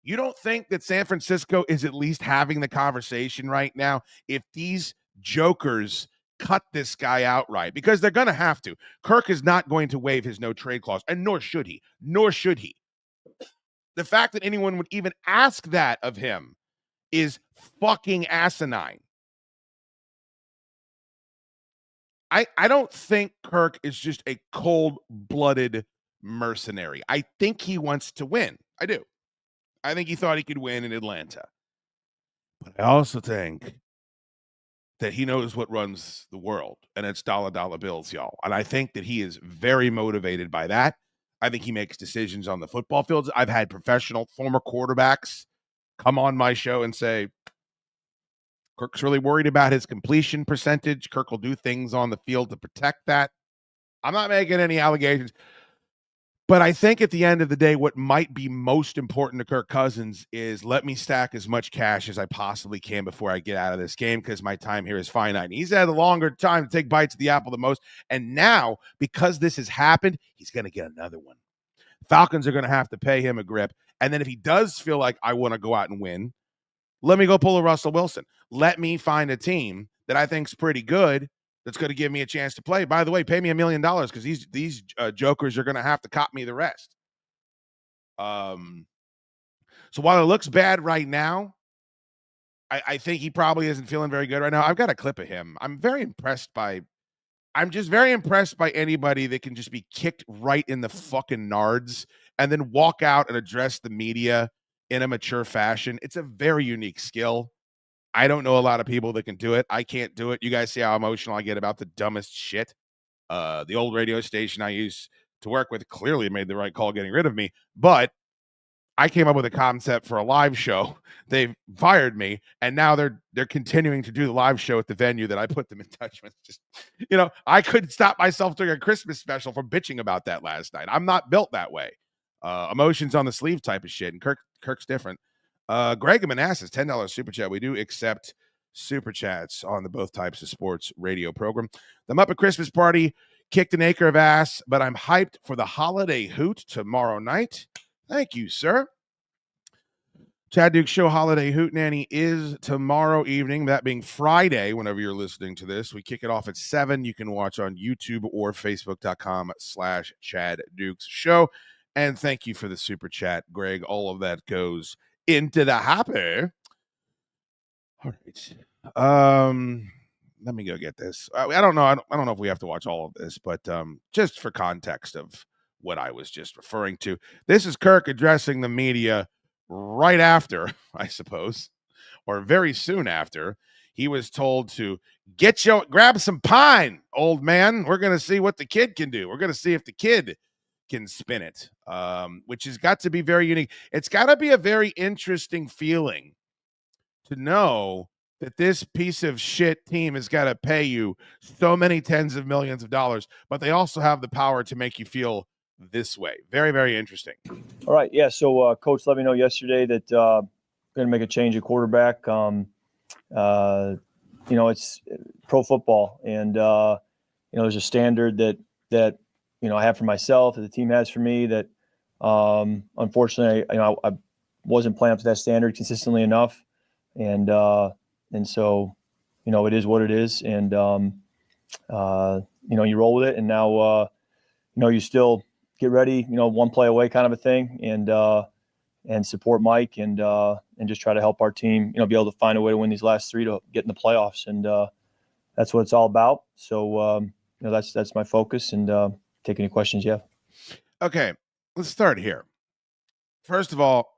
You don't think that San Francisco is at least having the conversation right now if these jokers cut this guy outright, because they're going to have to. Kirk is not going to waive his no trade clause, and nor should he. The fact that anyone would even ask that of him is fucking asinine. I don't think Kirk is just a cold-blooded mercenary. I think he wants to win. I do. I think he thought he could win in Atlanta. But I also think that he knows what runs the world, and it's dollar bills, y'all. And I think that he is very motivated by that. I think he makes decisions on the football fields. I've had professional former quarterbacks come on my show and say, Kirk's really worried about his completion percentage. Kirk will do things on the field to protect that. I'm not making any allegations. But I think at the end of the day, what might be most important to Kirk Cousins is let me stack as much cash as I possibly can before I get out of this game because my time here is finite. He's had a longer time to take bites of the apple the most. And now, because this has happened, he's going to get another one. Falcons are going to have to pay him a grip. And then if he does feel like I want to go out and win, let me go pull a Russell Wilson. Let me find a team that I think is pretty good that's going to give me a chance to play. By the way, pay me $1 million because these jokers are going to have to cop me the rest. So while it looks bad right now, I think he probably isn't feeling very good right now. I've got a clip of him. I'm just very impressed by anybody that can just be kicked right in the fucking nards and then walk out and address the media in a mature fashion. It's a very unique skill. I don't know a lot of people that can do it. I can't do it. You guys see how emotional I get about the dumbest shit. The old radio station I used to work with clearly made the right call getting rid of me, but I came up with a concept for a live show. They fired me, and now they're continuing to do the live show at the venue that I put them in touch with. Just, I couldn't stop myself during a Christmas special from bitching about that last night. I'm not built that way. Emotions on the sleeve type of shit, and Kirk's different. Greg Manassas, $10 super chat. We do accept super chats on the both types of sports radio program. The Muppet Christmas Party kicked an acre of ass, but I'm hyped for the holiday hoot tomorrow night. Thank you, sir. Chad Duke Show Holiday Hootenanny is tomorrow evening, that being Friday, whenever you're listening to this. We kick it off at 7. You can watch on YouTube or Facebook.com/Chad Dukes Show. And thank you for the super chat, Greg. All of that goes into the hopper. All right. Let me go get this. I don't know. I don't know if we have to watch all of this, but just for context of what I was just referring to, this is Kirk addressing the media right after, I suppose, or very soon after, he was told to grab some pine, old man. We're going to see what the kid can do. We're going to see if the kid can spin it, which has got to be very unique. It's got to be a very interesting feeling to know that this piece of shit team has got to pay you so many tens of millions of dollars, but they also have the power to make you feel this way. Very, very interesting. All right. Yeah. So coach let me know yesterday that going to make a change at quarterback. It's pro football, and there's a standard that I have for myself, that the team has for me, that unfortunately, I wasn't playing up to that standard consistently enough. And so, it is what it is. And, you roll with it, and now, you still get ready, one play away kind of a thing, and support Mike, and just try to help our team, be able to find a way to win these last 3 to get in the playoffs. And that's what it's all about. So, that's my focus, and take any questions you have. Okay, let's start here. First of all,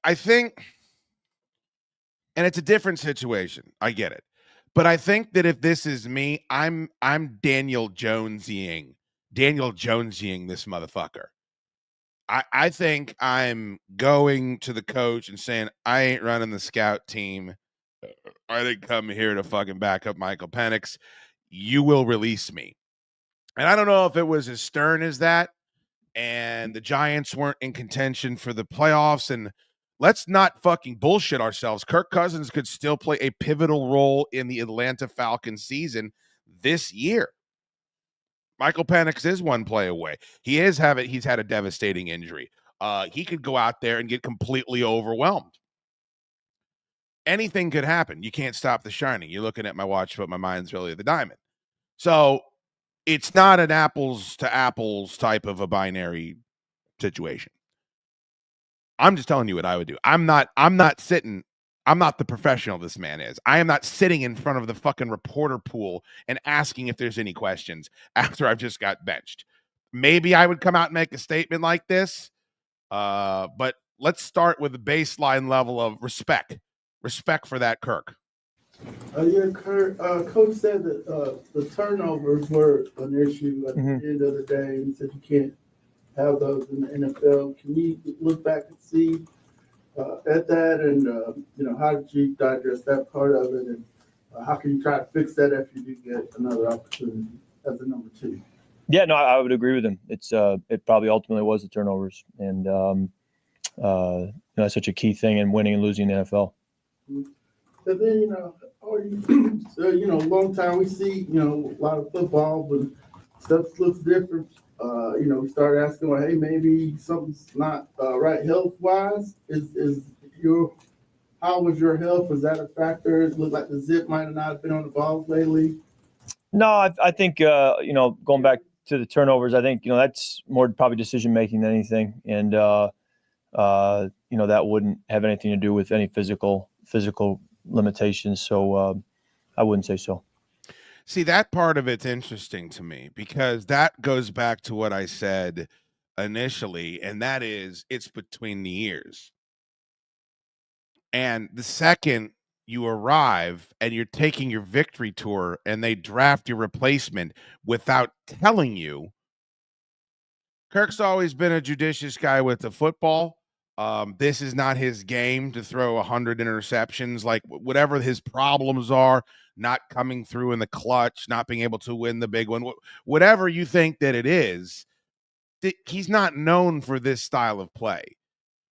I think, and it's a different situation, I get it, but I think that if this is me, I'm Daniel Jones-ing this motherfucker. I think I'm going to the coach and saying, I ain't running the scout team. I didn't come here to fucking back up Michael Penix. You will release me. And I don't know if it was as stern as that, and the Giants weren't in contention for the playoffs, and let's not fucking bullshit ourselves. Kirk Cousins could still play a pivotal role in the Atlanta Falcons season this year. Michael Penix is one play away. He's had a devastating injury. He could go out there and get completely overwhelmed. Anything could happen. You can't stop the shining. You're looking at my watch, but my mind's really at the diamond. So it's not an apples to apples type of a binary situation. I'm just telling you what I would do. I'm not the professional this man is. I am not sitting in front of the fucking reporter pool and asking if there's any questions after I've just got benched. Maybe I would come out and make a statement like this, but let's start with the baseline level of respect. Respect for that, Kirk. Coach said that the turnovers were an issue at the end of the day. He said you can't have those in the NFL. Can we look back and see at that, and how did you digest that part of it, and how can you try to fix that if you do get another opportunity as a number 2? Yeah, no, I would agree with him. It probably ultimately was the turnovers, and that's such a key thing in winning and losing in the NFL. And then long time we see a lot of football, but stuff looks different. We start asking, well, hey, maybe something's not right health wise. How was your health? Was that a factor? It looked like the zip might have not been on the balls lately. No, I think going back to the turnovers, I think that's more probably decision making than anything, and that wouldn't have anything to do with any physical limitations. So I wouldn't say so. See, that part of it's interesting to me because that goes back to what I said initially, and that is it's between the ears. And the second you arrive and you're taking your victory tour and they draft your replacement without telling you, Kirk's always been a judicious guy with the football. This is not his game to throw 100 interceptions, like whatever his problems are, not coming through in the clutch, not being able to win the big one, whatever you think that it is, he's not known for this style of play,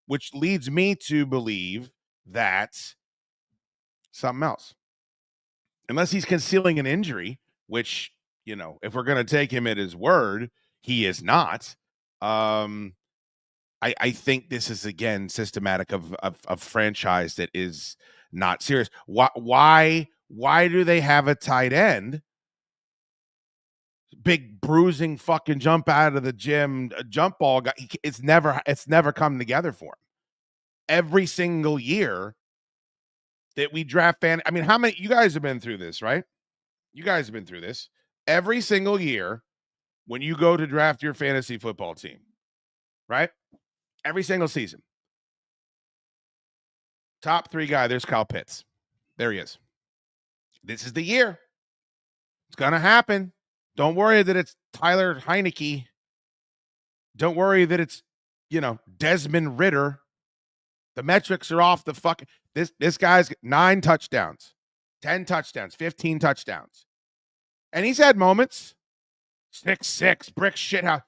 which leads me to believe that something else, unless he's concealing an injury, which, if we're going to take him at his word, he is not. I think this is, again, systematic of franchise that is not serious. Why do they have a tight end? Big bruising fucking jump out of the gym, a jump ball guy. It's never come together for him. Every single year that we draft how many, you guys have been through this, right? You guys have been through this. Every single year when you go to draft your fantasy football team, right? Every single season. Top 3 guy, there's Kyle Pitts. There he is. This is the year. It's going to happen. Don't worry that it's Tyler Heineke. Don't worry that it's, Desmond Ridder. The metrics are off the fucking. This guy's 9 touchdowns, 10 touchdowns, 15 touchdowns. And he's had moments. 6'6", brick shithouse.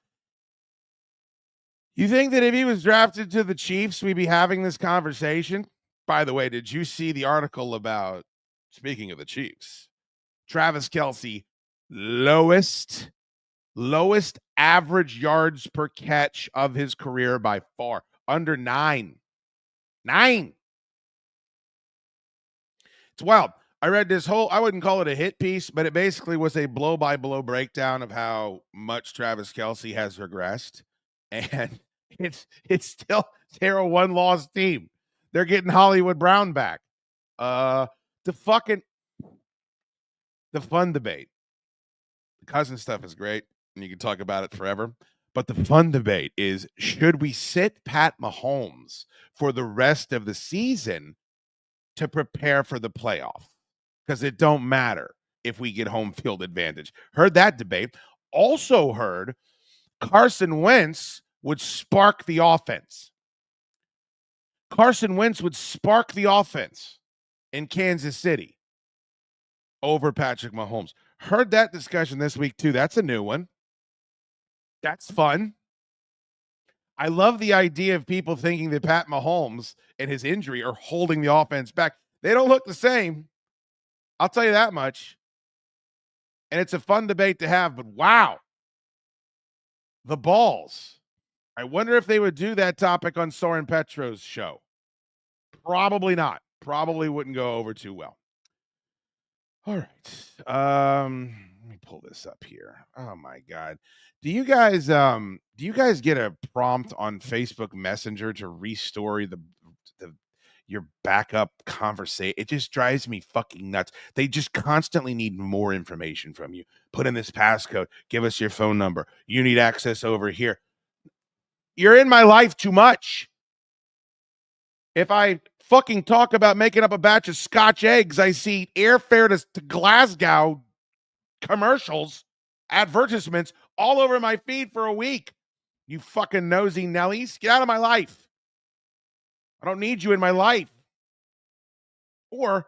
You think that if he was drafted to the Chiefs, we'd be having this conversation? By the way, did you see the article about, speaking of the Chiefs, Travis Kelce, lowest average yards per catch of his career by far, under 9. 9. It's wild. I read this I wouldn't call it a hit piece, but it basically was a blow-by-blow breakdown of how much Travis Kelce has regressed. And it's still they're a 1-loss team. They're getting Hollywood Brown back. The fun debate. The Cousins stuff is great, and you can talk about it forever. But the fun debate is, should we sit Pat Mahomes for the rest of the season to prepare for the playoff? Because it don't matter if we get home field advantage. Heard that debate. Also heard Carson Wentz would spark the offense. Carson Wentz would spark the offense in Kansas City over Patrick Mahomes. Heard that discussion this week, too. That's a new one. That's fun. I love the idea of people thinking that Pat Mahomes and his injury are holding the offense back. They don't look the same. I'll tell you that much. And it's a fun debate to have, but wow. The balls. I wonder if they would do that topic on Soren Petro's show. Probably not. Probably wouldn't go over too well. All right. Let me pull this up here. Oh my God. Do you guys get a prompt on Facebook Messenger to restore your backup conversation? It just drives me fucking nuts. They just constantly need more information from you. Put in this passcode. Give us your phone number. You need access over here. You're in my life too much. If I fucking talk about making up a batch of Scotch eggs, I see airfare to Glasgow commercials, advertisements all over my feed for a week. You fucking nosy Nellies. Get out of my life. I don't need you in my life. Or,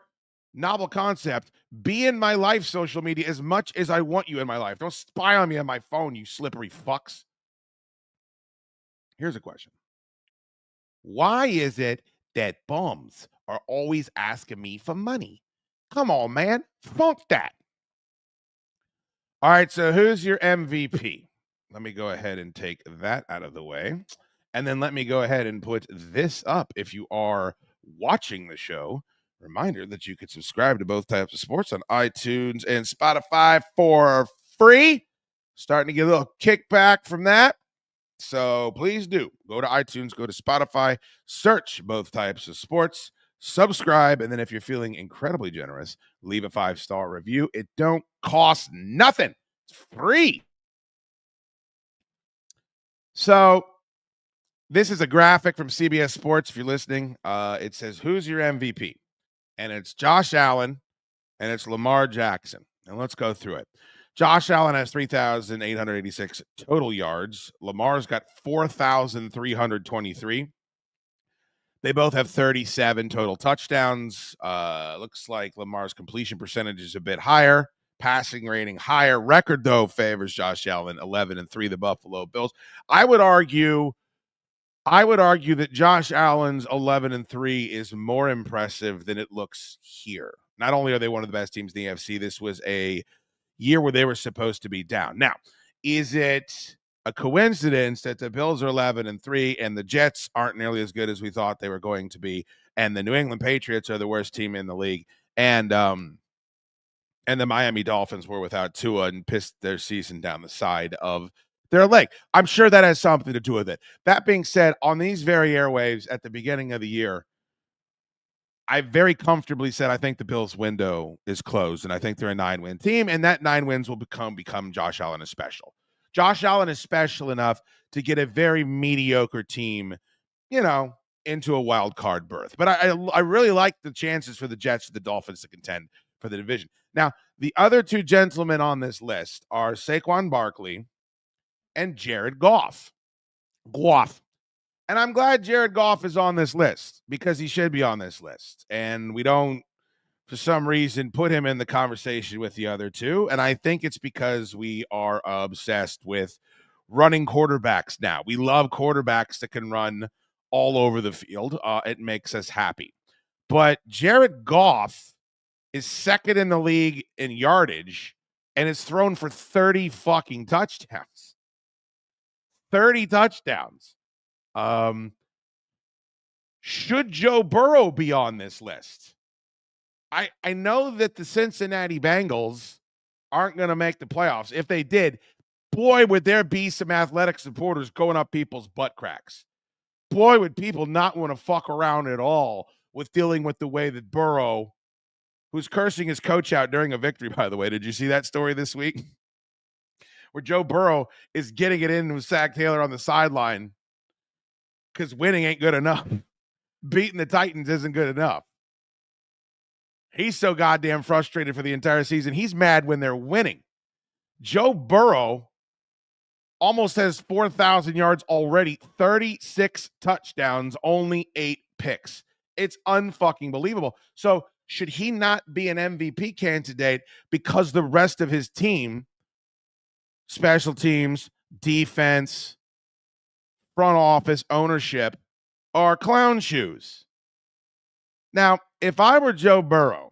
novel concept, be in my life, social media, as much as I want you in my life. Don't spy on me on my phone, you slippery fucks. Here's a question. Why is it that bums are always asking me for money? Come on, man. Funk that. All right, so who's your MVP? Let me go ahead and take that out of the way. And then let me go ahead and put this up. If you are watching the show, reminder that you can subscribe to both types of sports on iTunes and Spotify for free. Starting to get a little kickback from that. So please do go to iTunes, go to Spotify, search both types of sports, subscribe, and then if you're feeling incredibly generous, leave a 5-star review. It don't cost nothing. It's free. So this is a graphic from CBS Sports. If you're listening, it says, who's your MVP? And it's Josh Allen and it's Lamar Jackson. And let's go through it. Josh Allen has 3,886 total yards. Lamar's got 4,323. They both have 37 total touchdowns. Looks like Lamar's completion percentage is a bit higher. Passing rating higher. Record, though, favors Josh Allen, 11-3, the Buffalo Bills. I would argue that Josh Allen's 11-3 is more impressive than it looks here. Not only are they one of the best teams in the AFC, this was a year where they were supposed to be down. Now, is it a coincidence that the Bills are 11-3 and the Jets aren't nearly as good as we thought they were going to be, and the New England Patriots are the worst team in the league, and the Miami Dolphins were without Tua and pissed their season down the side of their leg? I'm sure that has something to do with it. That being said, on these very airwaves at the beginning of the year, I very comfortably said I think the Bills' window is closed, and I think they're a 9-win team, and that 9 wins will become Josh Allen is special. Josh Allen is special enough to get a very mediocre team, into a wild card berth. But I really like the chances for the Jets and the Dolphins to contend for the division. Now, the other two gentlemen on this list are Saquon Barkley and Jared Goff. And I'm glad Jared Goff is on this list because he should be on this list. And we don't, for some reason, put him in the conversation with the other two. And I think it's because we are obsessed with running quarterbacks now. We love quarterbacks that can run all over the field. It makes us happy. But Jared Goff is second in the league in yardage and is thrown for 30 fucking touchdowns. 30 touchdowns. Should Joe Burrow be on this list? I know that the Cincinnati Bengals aren't going to make the playoffs. If they did, boy, would there be some athletic supporters going up people's butt cracks. Boy, would people not want to fuck around at all with dealing with the way that Burrow, who's cursing his coach out during a victory, by the way. Did you see that story this week? Where Joe Burrow is getting it in with Zach Taylor on the sideline because winning ain't good enough. Beating the Titans isn't good enough. He's so goddamn frustrated for the entire season. He's mad when they're winning. Joe Burrow almost has 4,000 yards already, 36 touchdowns, only 8 picks. It's unfucking believable. So should he not be an MVP candidate because the rest of his team, special teams, defense, front office, ownership, are clown shoes? Now, if I were Joe Burrow,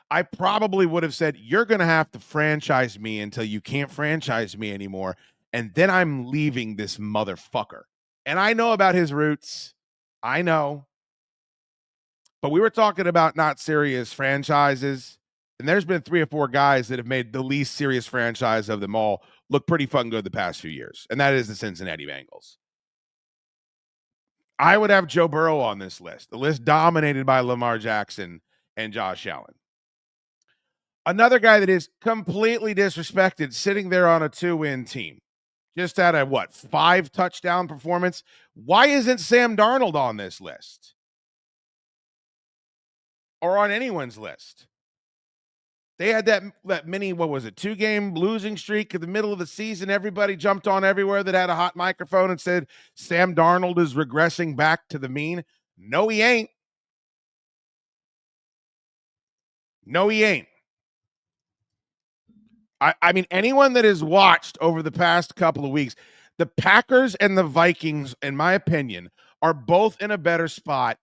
I probably would have said, you're going to have to franchise me until you can't franchise me anymore, and then I'm leaving this motherfucker. And I know about his roots. I know. But we were talking about not serious franchises, and there's been 3 or 4 guys that have made the least serious franchise of them all look pretty fucking good the past few years, and that is the Cincinnati Bengals. I would have Joe Burrow on this list, the list dominated by Lamar Jackson and Josh Allen. Another guy that is completely disrespected, sitting there on a 2-win team, just had a 5 touchdown performance. Why isn't Sam Darnold on this list? Or on anyone's list? They had that mini, what was it, 2-game losing streak in the middle of the season. Everybody jumped on everywhere that had a hot microphone and said, Sam Darnold is regressing back to the mean. No, he ain't. No, he ain't. I mean, anyone that has watched over the past couple of weeks, the Packers and the Vikings, in my opinion, are both in a better spot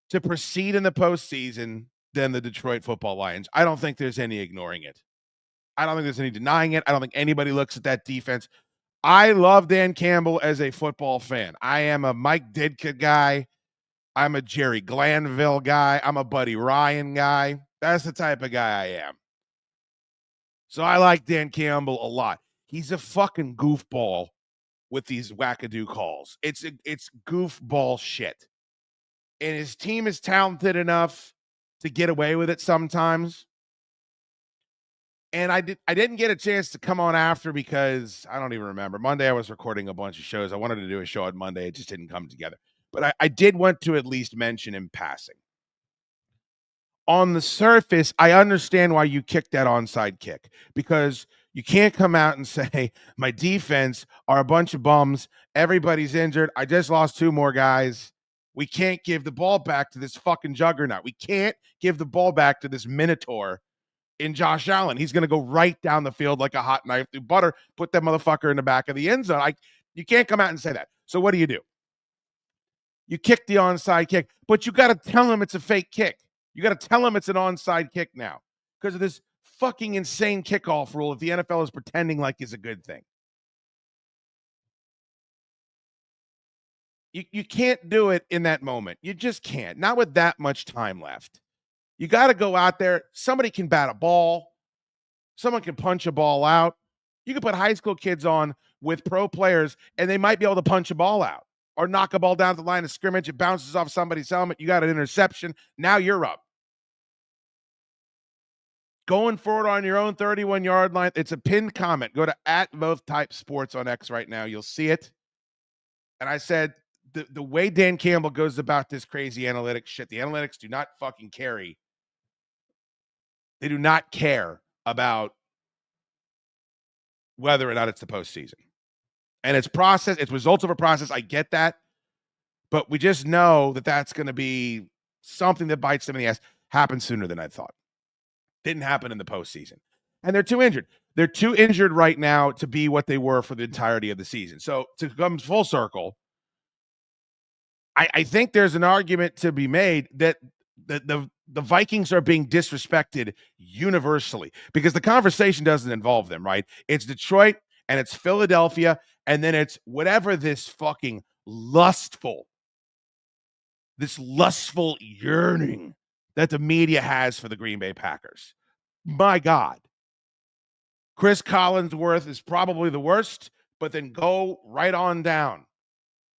to proceed in the postseason than the Detroit Football Lions. I don't think there's any ignoring it. I don't think there's any denying it. I don't think anybody looks at that defense. I love Dan Campbell as a football fan. I am a Mike Ditka guy. I'm a Jerry Glanville guy. I'm a Buddy Ryan guy. That's the type of guy I am. So I like Dan Campbell a lot. He's a fucking goofball with these wackadoo calls. It's goofball shit. And his team is talented enough to get away with it sometimes. And I didn't get a chance to come on after because I don't even remember. Monday I was recording a bunch of shows. I wanted to do a show on Monday. It just didn't come together. But I did want to at least mention in passing. On the surface, I understand why you kicked that onside kick, because you can't come out and say, my defense are a bunch of bums. Everybody's injured. I just lost 2 more guys. We can't give the ball back to this fucking juggernaut. We can't give the ball back to this minotaur in Josh Allen. He's going to go right down the field like a hot knife through butter, put that motherfucker in the back of the end zone. You can't come out and say that. So what do? You kick the onside kick, but you got to tell him it's a fake kick. You got to tell him it's an onside kick now because of this fucking insane kickoff rule that the NFL is pretending like is a good thing. You can't do it in that moment. You just can't. Not with that much time left. You got to go out there. Somebody can bat a ball. Someone can punch a ball out. You can put high school kids on with pro players, and they might be able to punch a ball out or knock a ball down to the line of scrimmage. It bounces off somebody's helmet. You got an interception. Now you're up. Going forward on your own 31-yard line. It's a pinned comment. Go to @BothTypeSports on X right now. You'll see it. And I said, the way Dan Campbell goes about this crazy analytics shit, the analytics do not fucking carry. They do not care about whether or not it's the postseason. And it's process, it's results of a process. I get that. But we just know that that's going to be something that bites them in the ass. Happened sooner than I thought. Didn't happen in the postseason. And they're too injured. They're too injured right now to be what they were for the entirety of the season. So to come full circle, I think there's an argument to be made that the Vikings are being disrespected universally because the conversation doesn't involve them, right? It's Detroit and it's Philadelphia, and then it's whatever this fucking lustful yearning that the media has for the Green Bay Packers. My God. Chris Collinsworth is probably the worst, but then go right on down.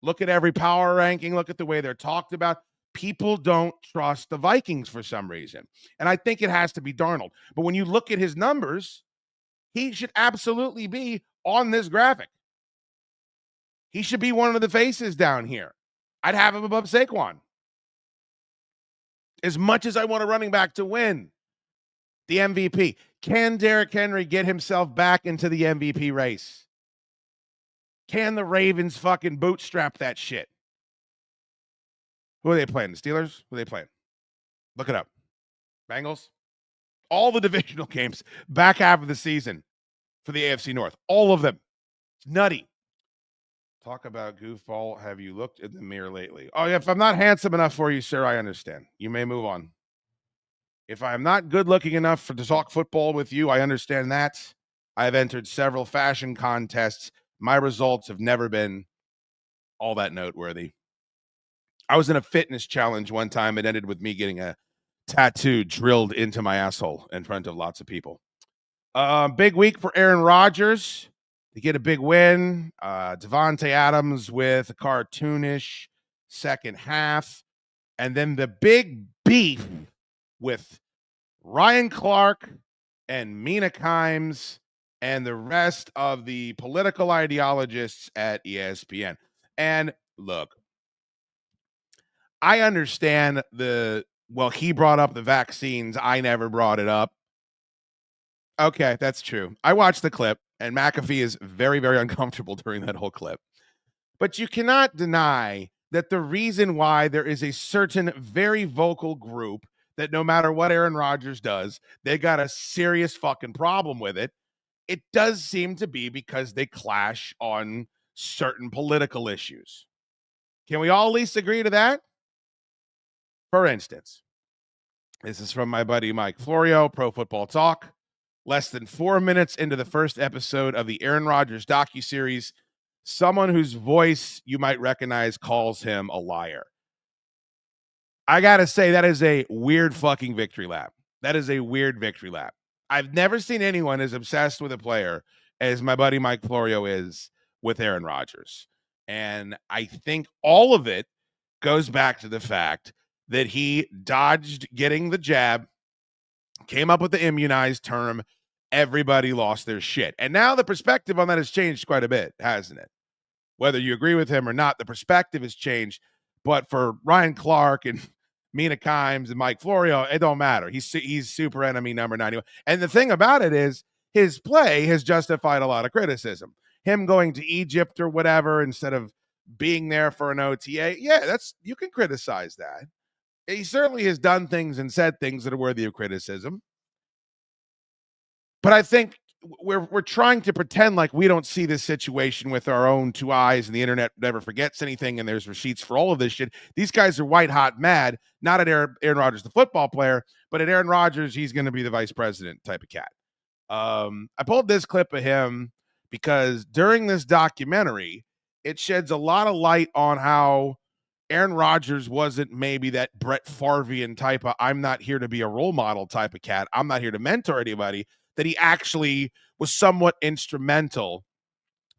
Look at every power ranking. Look at the way they're talked about. People don't trust the Vikings for some reason. And I think it has to be Darnold. But when you look at his numbers, he should absolutely be on this graphic. He should be one of the faces down here. I'd have him above Saquon. As much as I want a running back to win the MVP, can Derrick Henry get himself back into the MVP race? Can the Ravens fucking bootstrap that shit? Who are they playing? The Steelers? Who are they playing? Look it up. Bengals? All the divisional games back half of the season for the AFC North. All of them. It's nutty. Talk about goofball. Have you looked in the mirror lately? Oh, if I'm not handsome enough for you, sir, I understand. You may move on. If I'm not good looking enough to talk football with you, I understand that. I've entered several fashion contests. My results have never been all that noteworthy. I was in a fitness challenge one time. It ended with me getting a tattoo drilled into my asshole in front of lots of people. Big week for Aaron Rodgers. They get a big win. Devontae Adams with a cartoonish second half. And then the big beef with Ryan Clark and Mina Kimes and the rest of the political ideologists at ESPN. And look, I understand he brought up the vaccines. I never brought it up. Okay, that's true. I watched the clip, and McAfee is very, very uncomfortable during that whole clip. But you cannot deny that the reason why there is a certain very vocal group that no matter what Aaron Rodgers does, they got a serious fucking problem with it. It does seem to be because they clash on certain political issues. Can we all at least agree to that? For instance, this is from my buddy Mike Florio, Pro Football Talk. Less than 4 minutes into the first episode of the Aaron Rodgers docuseries, someone whose voice you might recognize calls him a liar. I got to say, that is a weird fucking victory lap. That is a weird victory lap. I've never seen anyone as obsessed with a player as my buddy Mike Florio is with Aaron Rodgers. And I think all of it goes back to the fact that he dodged getting the jab, came up with the immunized term. Everybody lost their shit. And now the perspective on that has changed quite a bit, hasn't it? Whether you agree with him or not, the perspective has changed. But for Ryan Clark and Mina Kimes and Mike Florio, it don't matter. He's super enemy number 91. And the thing about it is his play has justified a lot of criticism. Him going to Egypt or whatever instead of being there for an OTA. Yeah, you can criticize that. He certainly has done things and said things that are worthy of criticism. But I think we're trying to pretend like we don't see this situation with our own two eyes, and the internet never forgets anything, and there's receipts for all of this shit. These guys are white hot mad, not at Aaron Rodgers, the football player, but at Aaron Rodgers, he's going to be the vice president type of cat. I pulled this clip of him because during this documentary, it sheds a lot of light on how Aaron Rodgers wasn't maybe that Brett Favre-ian type of I'm not here to be a role model type of cat. I'm not here to mentor anybody. That he actually was somewhat instrumental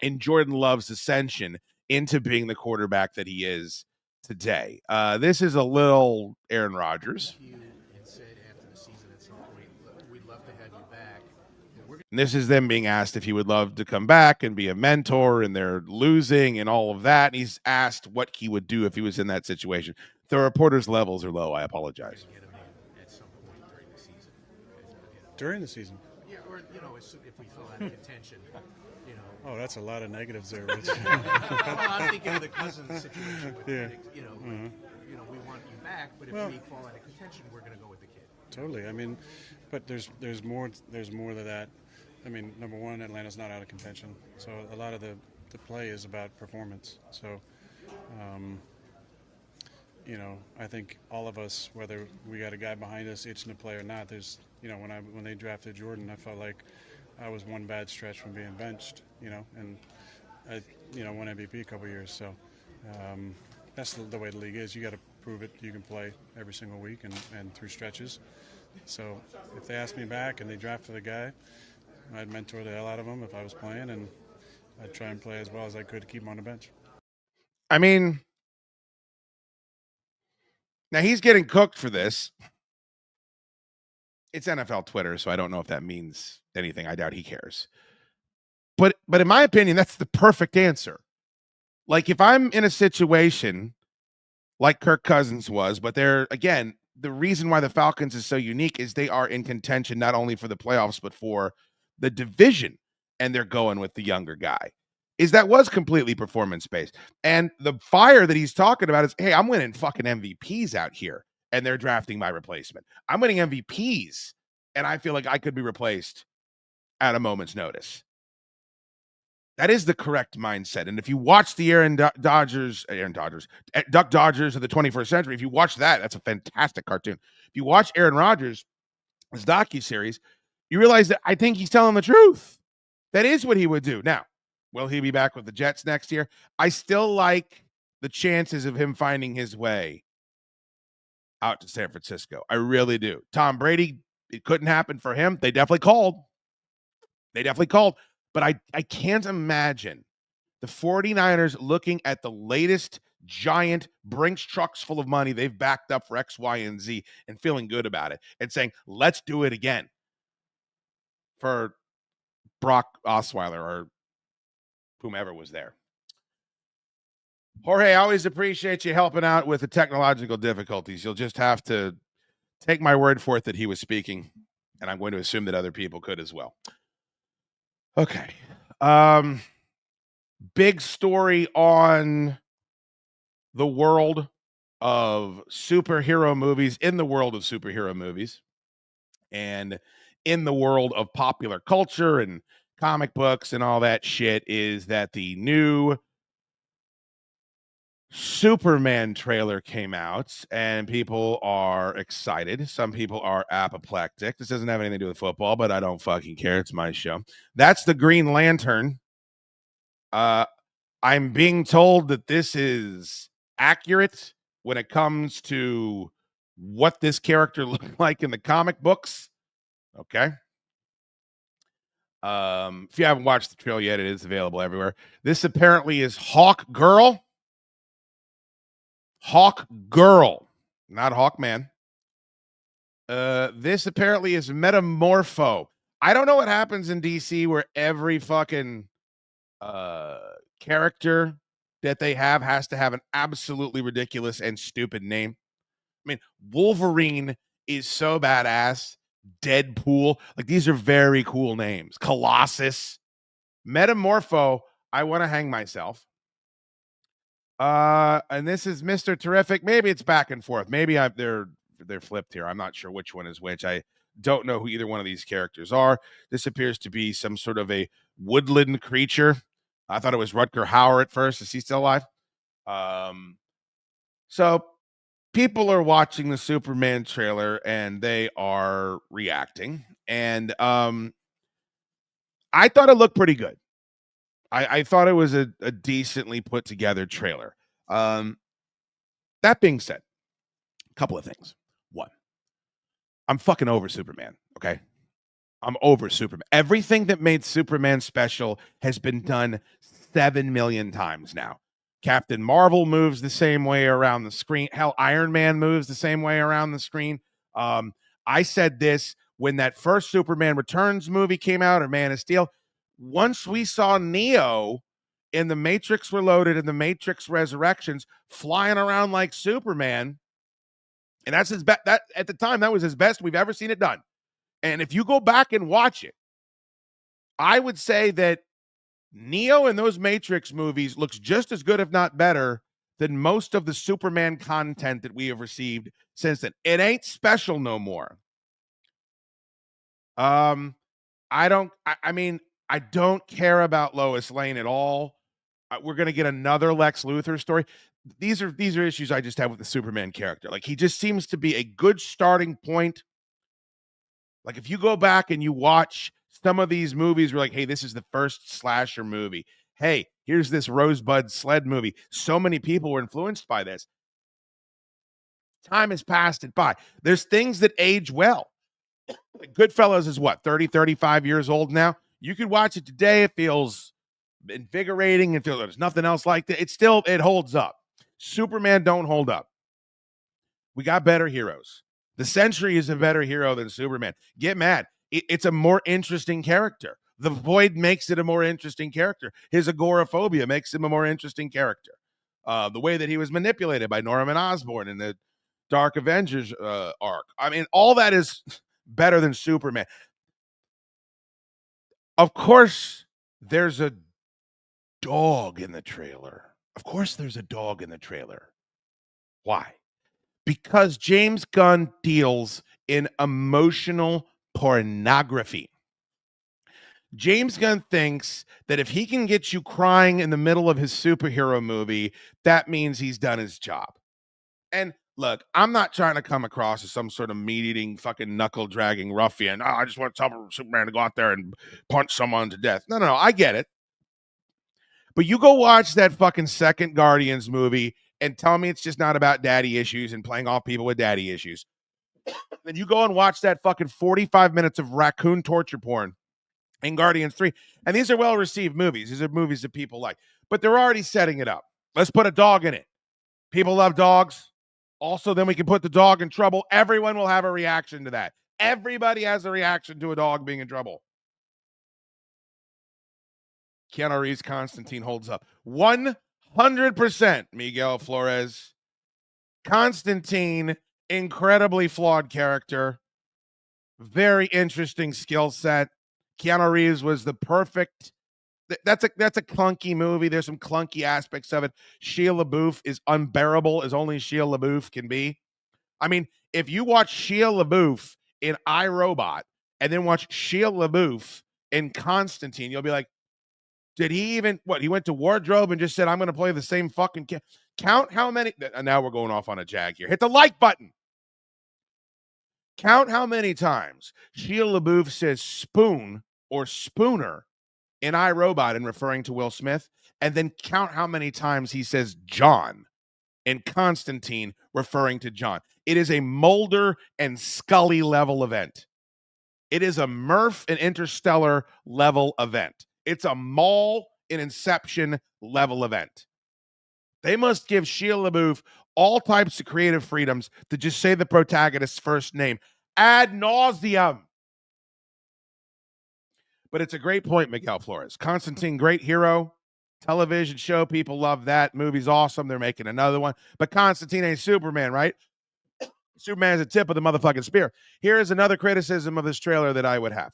in Jordan Love's ascension into being the quarterback that he is today. This is a little Aaron Rodgers. And this is them being asked if he would love to come back and be a mentor, and they're losing and all of that. And he's asked what he would do if he was in that situation. The reporter's levels are low. I apologize. During the season? Yeah, or, if we fell out of contention, Oh, that's a lot of negatives there, Rich. Well, I'm thinking of the Cousins situation with Yeah. Penix, we want you back, but if we fall out of contention, we're going to go with the kid. Totally. I mean, but there's more to that. I mean, number one, Atlanta's not out of contention, so a lot of the play is about performance. So, I think all of us, whether we got a guy behind us itching to play or not, there's, when they drafted Jordan, I felt like I was one bad stretch from being benched, and I, won MVP a couple of years. So that's the way the league is. You got to prove it. You can play every single week and through stretches. So if they asked me back and they drafted a guy, I'd mentor the hell out of him if I was playing, and I'd try and play as well as I could to keep him on the bench. I mean, now he's getting cooked for this. It's NFL Twitter, so I don't know if that means anything. I doubt he cares. But in my opinion, that's the perfect answer. Like, if I'm in a situation like Kirk Cousins was, but they're, again, the reason why the Falcons is so unique is they are in contention not only for the playoffs, but for the division, and they're going with the younger guy. That was completely performance-based. And the fire that he's talking about is, hey, I'm winning fucking MVPs out here, and they're drafting my replacement. I'm winning MVPs, and I feel like I could be replaced at a moment's notice. That is the correct mindset. And if you watch the Duck Dodgers of the 21st century, if you watch that, that's a fantastic cartoon. If you watch Aaron Rodgers, his docuseries, you realize that I think he's telling the truth. That is what he would do. Now, will he be back with the Jets next year? I still like the chances of him finding his way out to San Francisco. I really do. Tom Brady, it couldn't happen for him. They definitely called. But I can't imagine the 49ers looking at the latest giant Brinks trucks full of money they've backed up for X, Y, and Z and feeling good about it and saying, let's do it again for Brock Osweiler or whomever was there. Jorge, I always appreciate you helping out with the technological difficulties. You'll just have to take my word for it that he was speaking and I'm going to assume that other people could as well. Okay. Big story on the world of superhero movies, in the world of superhero movies, and in the world of popular culture and comic books and all that shit, is that the new Superman trailer came out and people are excited. Some people are apoplectic. This doesn't have anything to do with football, but I don't fucking care. It's my show. That's the Green Lantern. I'm being told that this is accurate when it comes to what this character looked like in the comic books. Okay. If you haven't watched the trailer yet, it is available everywhere. This apparently is Hawk Girl. Hawk Girl, not Hawkman. This apparently is Metamorpho. I don't know what happens in DC where every fucking character that they have has to have an absolutely ridiculous and stupid name. I mean, Wolverine is so badass. Deadpool, like these are very cool names. Colossus, Metamorpho. I want to hang myself. And this is Mr. Terrific. Maybe it's back and forth. Maybe they're flipped here. I'm not sure which one is which. I don't know who either one of these characters are. This appears to be some sort of a woodland creature. I thought it was Rutger Hauer at first. Is he still alive? So people are watching the Superman trailer and they are reacting. And I thought it looked pretty good. I thought it was a decently put together trailer. That being said, a couple of things. One, I'm fucking over Superman, okay? I'm over Superman. Everything that made Superman special has been done 7 million times now. Captain Marvel moves the same way around the screen. Hell, Iron Man moves the same way around the screen. I said this when that first Superman Returns movie came out, or Man of Steel. Once we saw Neo in the Matrix Reloaded and the Matrix Resurrections flying around like Superman, and that's his best. That at the time, that was his best we've ever seen it done. And if you go back and watch it, I would say that Neo in those Matrix movies looks just as good, if not better, than most of the Superman content that we have received since then. It ain't special no more. I don't care about Lois Lane at all. We're going to get another Lex Luthor story. These are issues I just have with the Superman character. Like, he just seems to be a good starting point. Like, if you go back and you watch some of these movies, we're like, hey, this is the first slasher movie. Hey, here's this Rosebud Sled movie. So many people were influenced by this. Time has passed it by. There's things that age well. Goodfellas is what, 30, 35 years old now? You could watch it today. It feels invigorating. It feels there's nothing else like that. It holds up. Superman don't hold up. We got better heroes. The Sentry is a better hero than Superman. Get mad. It's a more interesting character. The Void makes it a more interesting character. His agoraphobia makes him a more interesting character. The way that he was manipulated by Norman Osborn in the Dark Avengers arc. I mean, all that is better than Superman. Of course, there's a dog in the trailer. Of course, there's a dog in the trailer. Why? Because James Gunn deals in emotional pornography. James Gunn thinks that if he can get you crying in the middle of his superhero movie, that means he's done his job. And look, I'm not trying to come across as some sort of meat-eating, fucking knuckle-dragging ruffian. Oh, I just want Superman to go out there and punch someone to death. No, I get it. But you go watch that fucking second Guardians movie and tell me it's just not about daddy issues and playing off people with daddy issues. Then you go and watch that fucking 45 minutes of raccoon torture porn in Guardians 3. And these are well-received movies. These are movies that people like. But they're already setting it up. Let's put a dog in it. People love dogs. Also, then we can put the dog in trouble. Everyone will have a reaction to that. Everybody has a reaction to a dog being in trouble. Keanu Reeves' Constantine holds up. 100%, Miguel Flores. Constantine, incredibly flawed character. Very interesting skill set. Keanu Reeves was the perfect. That's a clunky movie. There's some clunky aspects of it. Shia LaBeouf is unbearable as only Shia LaBeouf can be. I mean, if you watch Shia LaBeouf in iRobot and then watch Shia LaBeouf in Constantine, you'll be like, did he even, he went to wardrobe and just said, I'm going to play the same fucking count how many, and now we're going off on a jag here. Hit the like button. Count how many times Shia LaBeouf says spoon or spooner in iRobot in referring to Will Smith, and then count how many times he says John in Constantine referring to John. It is a Mulder and Scully level event. It is a Murph and Interstellar level event. It's a Mall in Inception level event. They must give Shia LaBeouf all types of creative freedoms to just say the protagonist's first name ad nauseum. But it's a great point, Miguel Flores. Constantine, great hero. Television show, people love that. Movie's awesome. They're making another one. But Constantine ain't Superman, right? Superman's the tip of the motherfucking spear. Here is another criticism of this trailer that I would have.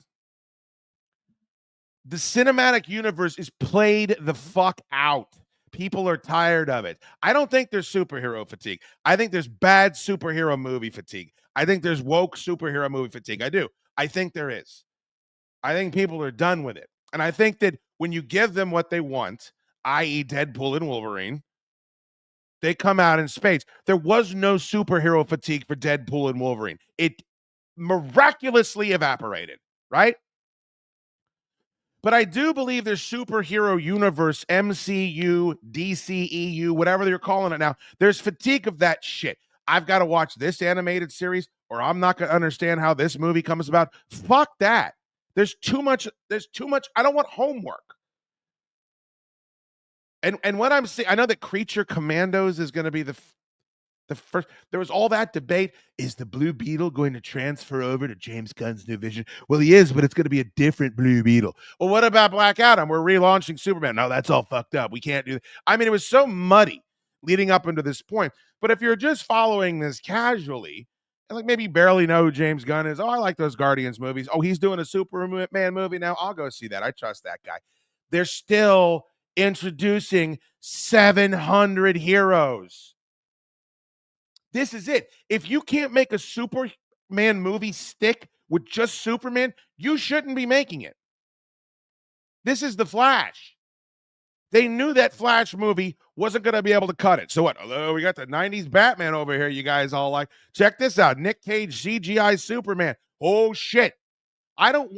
The cinematic universe is played the fuck out. People are tired of it. I don't think there's superhero fatigue. I think there's bad superhero movie fatigue. I think there's woke superhero movie fatigue. I do. I think there is. I think people are done with it. And I think that when you give them what they want, i.e. Deadpool and Wolverine, they come out in spades. There was no superhero fatigue for Deadpool and Wolverine. It miraculously evaporated, right? But I do believe there's superhero universe, MCU, DCEU, whatever they're calling it now. There's fatigue of that shit. I've got to watch this animated series or I'm not going to understand how this movie comes about. Fuck that. There's too much. I don't want homework. And what I'm saying, I know that Creature Commandos is going to be the first. There was all that debate. Is the Blue Beetle going to transfer over to James Gunn's new vision? Well, he is, but it's going to be a different Blue Beetle. Well, what about Black Adam? We're relaunching Superman. No, that's all fucked up. We can't do that. I mean, it was so muddy leading up into this point. But if you're just following this casually, and like maybe barely know who James Gunn is. Oh, I like those Guardians movies. Oh, he's doing a Superman movie now. I'll go see that. I trust that guy. They're still introducing 700 heroes. This is it. If you can't make a Superman movie stick with just Superman, you shouldn't be making it. This is the Flash. They knew that Flash movie wasn't going to be able to cut it. So what? Hello, we got the 90s Batman over here. You guys all like, check this out. Nick Cage CGI Superman. Oh shit. I don't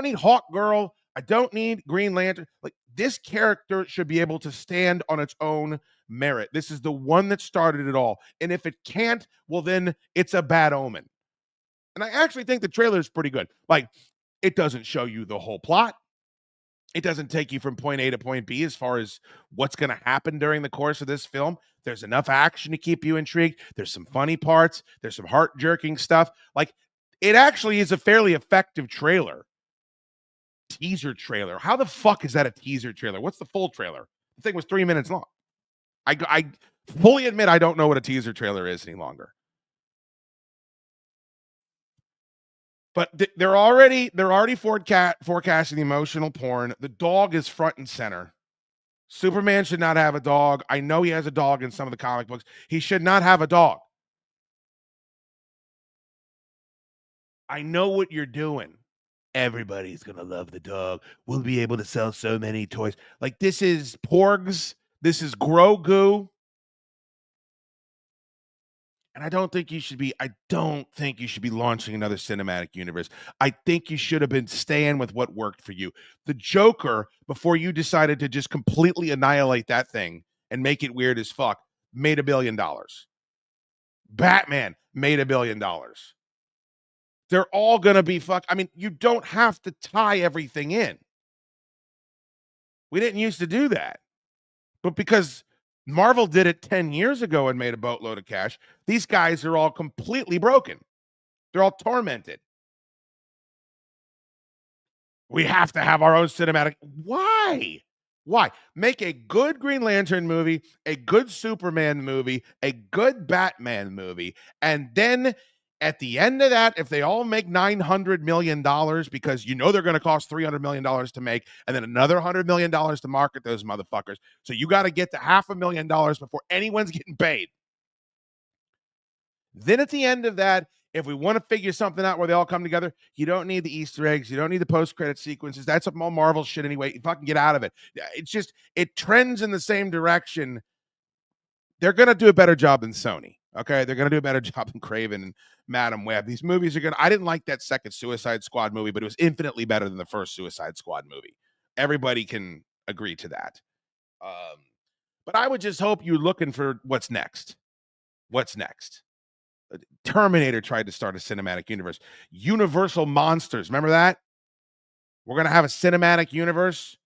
need Hawk Girl. I don't need Green Lantern. Like, this character should be able to stand on its own merit. This is the one that started it all. And if it can't, well, then it's a bad omen. And I actually think the trailer is pretty good. Like, it doesn't show you the whole plot. It doesn't take you from point A to point B as far as what's going to happen during the course of this film. There's enough action to keep you intrigued. There's some funny parts. There's some heart-jerking stuff. Like, it actually is a fairly effective trailer. Teaser trailer. How the fuck is that a teaser trailer? What's the full trailer? The thing was 3 minutes long. I fully admit I don't know what a teaser trailer is any longer. But they're already forecasting emotional porn. The dog is front and center. Superman should not have a dog. I know he has a dog in some of the comic books. He should not have a dog. I know what you're doing. Everybody's going to love the dog. We'll be able to sell so many toys. Like, this is Porgs. This is Grogu. And I don't think you should be launching another cinematic universe. I think you should have been staying with what worked for you. The Joker, before you decided to just completely annihilate that thing and make it weird as fuck, made $1 billion. Batman made $1 billion. They're all going to be I mean, you don't have to tie everything in. We didn't used to do that. But because Marvel did it 10 years ago and made a boatload of cash, these guys are all completely broken. They're all tormented. We have to have our own cinematic. Why? Make a good Green Lantern movie, a good Superman movie, a good Batman movie, and then At the end of that, if they all make $900 million, because you know they're going to cost $300 million to make, and then another $100 million to market those motherfuckers. So you got to get to $500,000 before anyone's getting paid. Then at the end of that, if we want to figure something out where they all come together, you don't need the Easter eggs. You don't need the post-credit sequences. That's all Marvel shit anyway. You fucking get out of it. It's just, it trends in the same direction. They're going to do a better job than Sony. Okay, they're going to do a better job than Craven and Madam Web. These movies are going to, I didn't like that second Suicide Squad movie, but it was infinitely better than the first Suicide Squad movie. Everybody can agree to that. But I would just hope you're looking for what's next. What's next? Terminator tried to start a cinematic universe. Universal Monsters, remember that? We're going to have a cinematic universe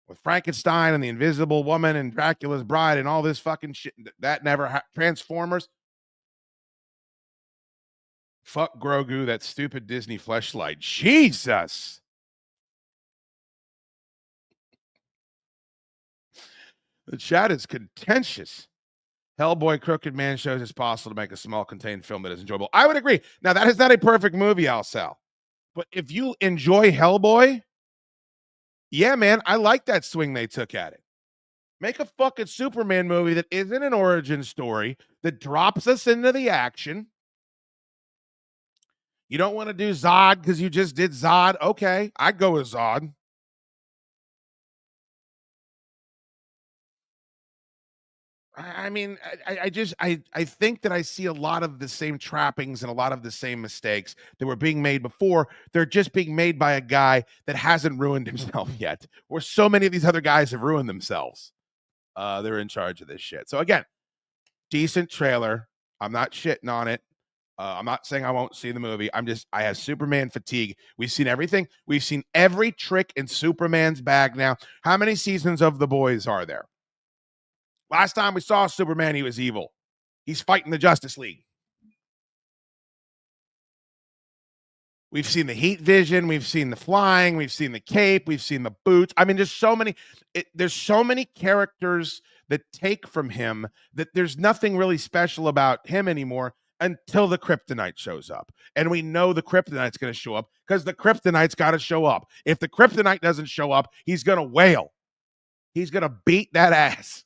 with Frankenstein and the Invisible Woman and Dracula's Bride and all this fucking shit. That never Transformers. Fuck Grogu, that stupid Disney fleshlight. Jesus. The chat is contentious. Hellboy Crooked Man shows it's possible to make a small contained film that is enjoyable. I would agree. Now, that is not a perfect movie, Al Sal. But if you enjoy Hellboy, yeah, man, I like that swing they took at it. Make a fucking Superman movie that isn't an origin story, that drops us into the action. You don't want to do Zod because you just did Zod. Okay, I'd go with Zod. I mean, I think that I see a lot of the same trappings and a lot of the same mistakes that were being made before. They're just being made by a guy that hasn't ruined himself yet, where so many of these other guys have ruined themselves. They're in charge of this shit. So again, decent trailer. I'm not shitting on it. I'm not saying I won't see the movie. I have Superman fatigue. We've seen everything. We've seen every trick in Superman's bag now. How many seasons of The Boys are there? Last time we saw Superman, he was evil. He's fighting the Justice League. We've seen the heat vision. We've seen the flying. We've seen the cape. We've seen the boots. I mean, there's so many. There's so many characters that take from him that there's nothing really special about him anymore until the Kryptonite shows up. And we know the Kryptonite's going to show up because the Kryptonite's got to show up. If the Kryptonite doesn't show up, he's going to wail. He's going to beat that ass.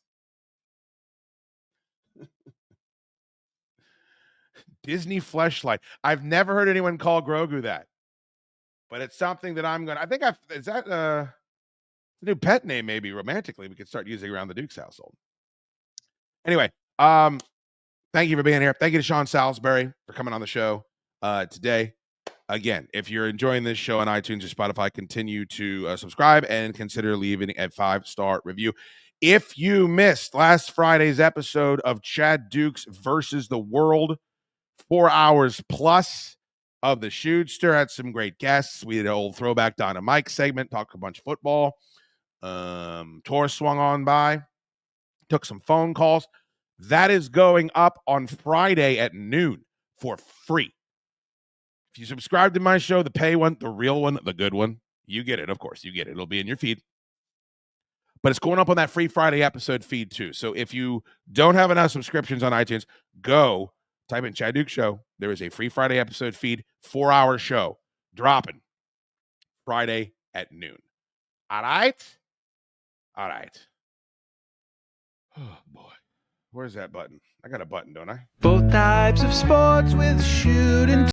Disney fleshlight. I've never heard anyone call Grogu that, but it's something that I'm going to, is that a new pet name, maybe romantically we could start using around the Duke's household. Anyway, thank you for being here. Thank you to Sean Salisbury for coming on the show today. Again, if you're enjoying this show on iTunes or Spotify, continue to subscribe and consider leaving a 5-star review. If you missed last Friday's episode of Chad Dukes versus the World, 4 hours plus of the Shootster, had some great guests. We had an old throwback Donna Mike segment, talked a bunch of football. Tor swung on by, took some phone calls. That is going up on Friday at noon for free. If you subscribe to my show, the pay one, the real one, the good one, you get it. Of course, you get it. It'll be in your feed. But it's going up on that free Friday episode feed too. So if you don't have enough subscriptions on iTunes, go type in Chad Duke Show. There is a free Friday episode feed, 4-hour show dropping Friday at noon. All right? All right. Oh, boy. Where's that button? I got a button, don't I? Both types of sports with shooting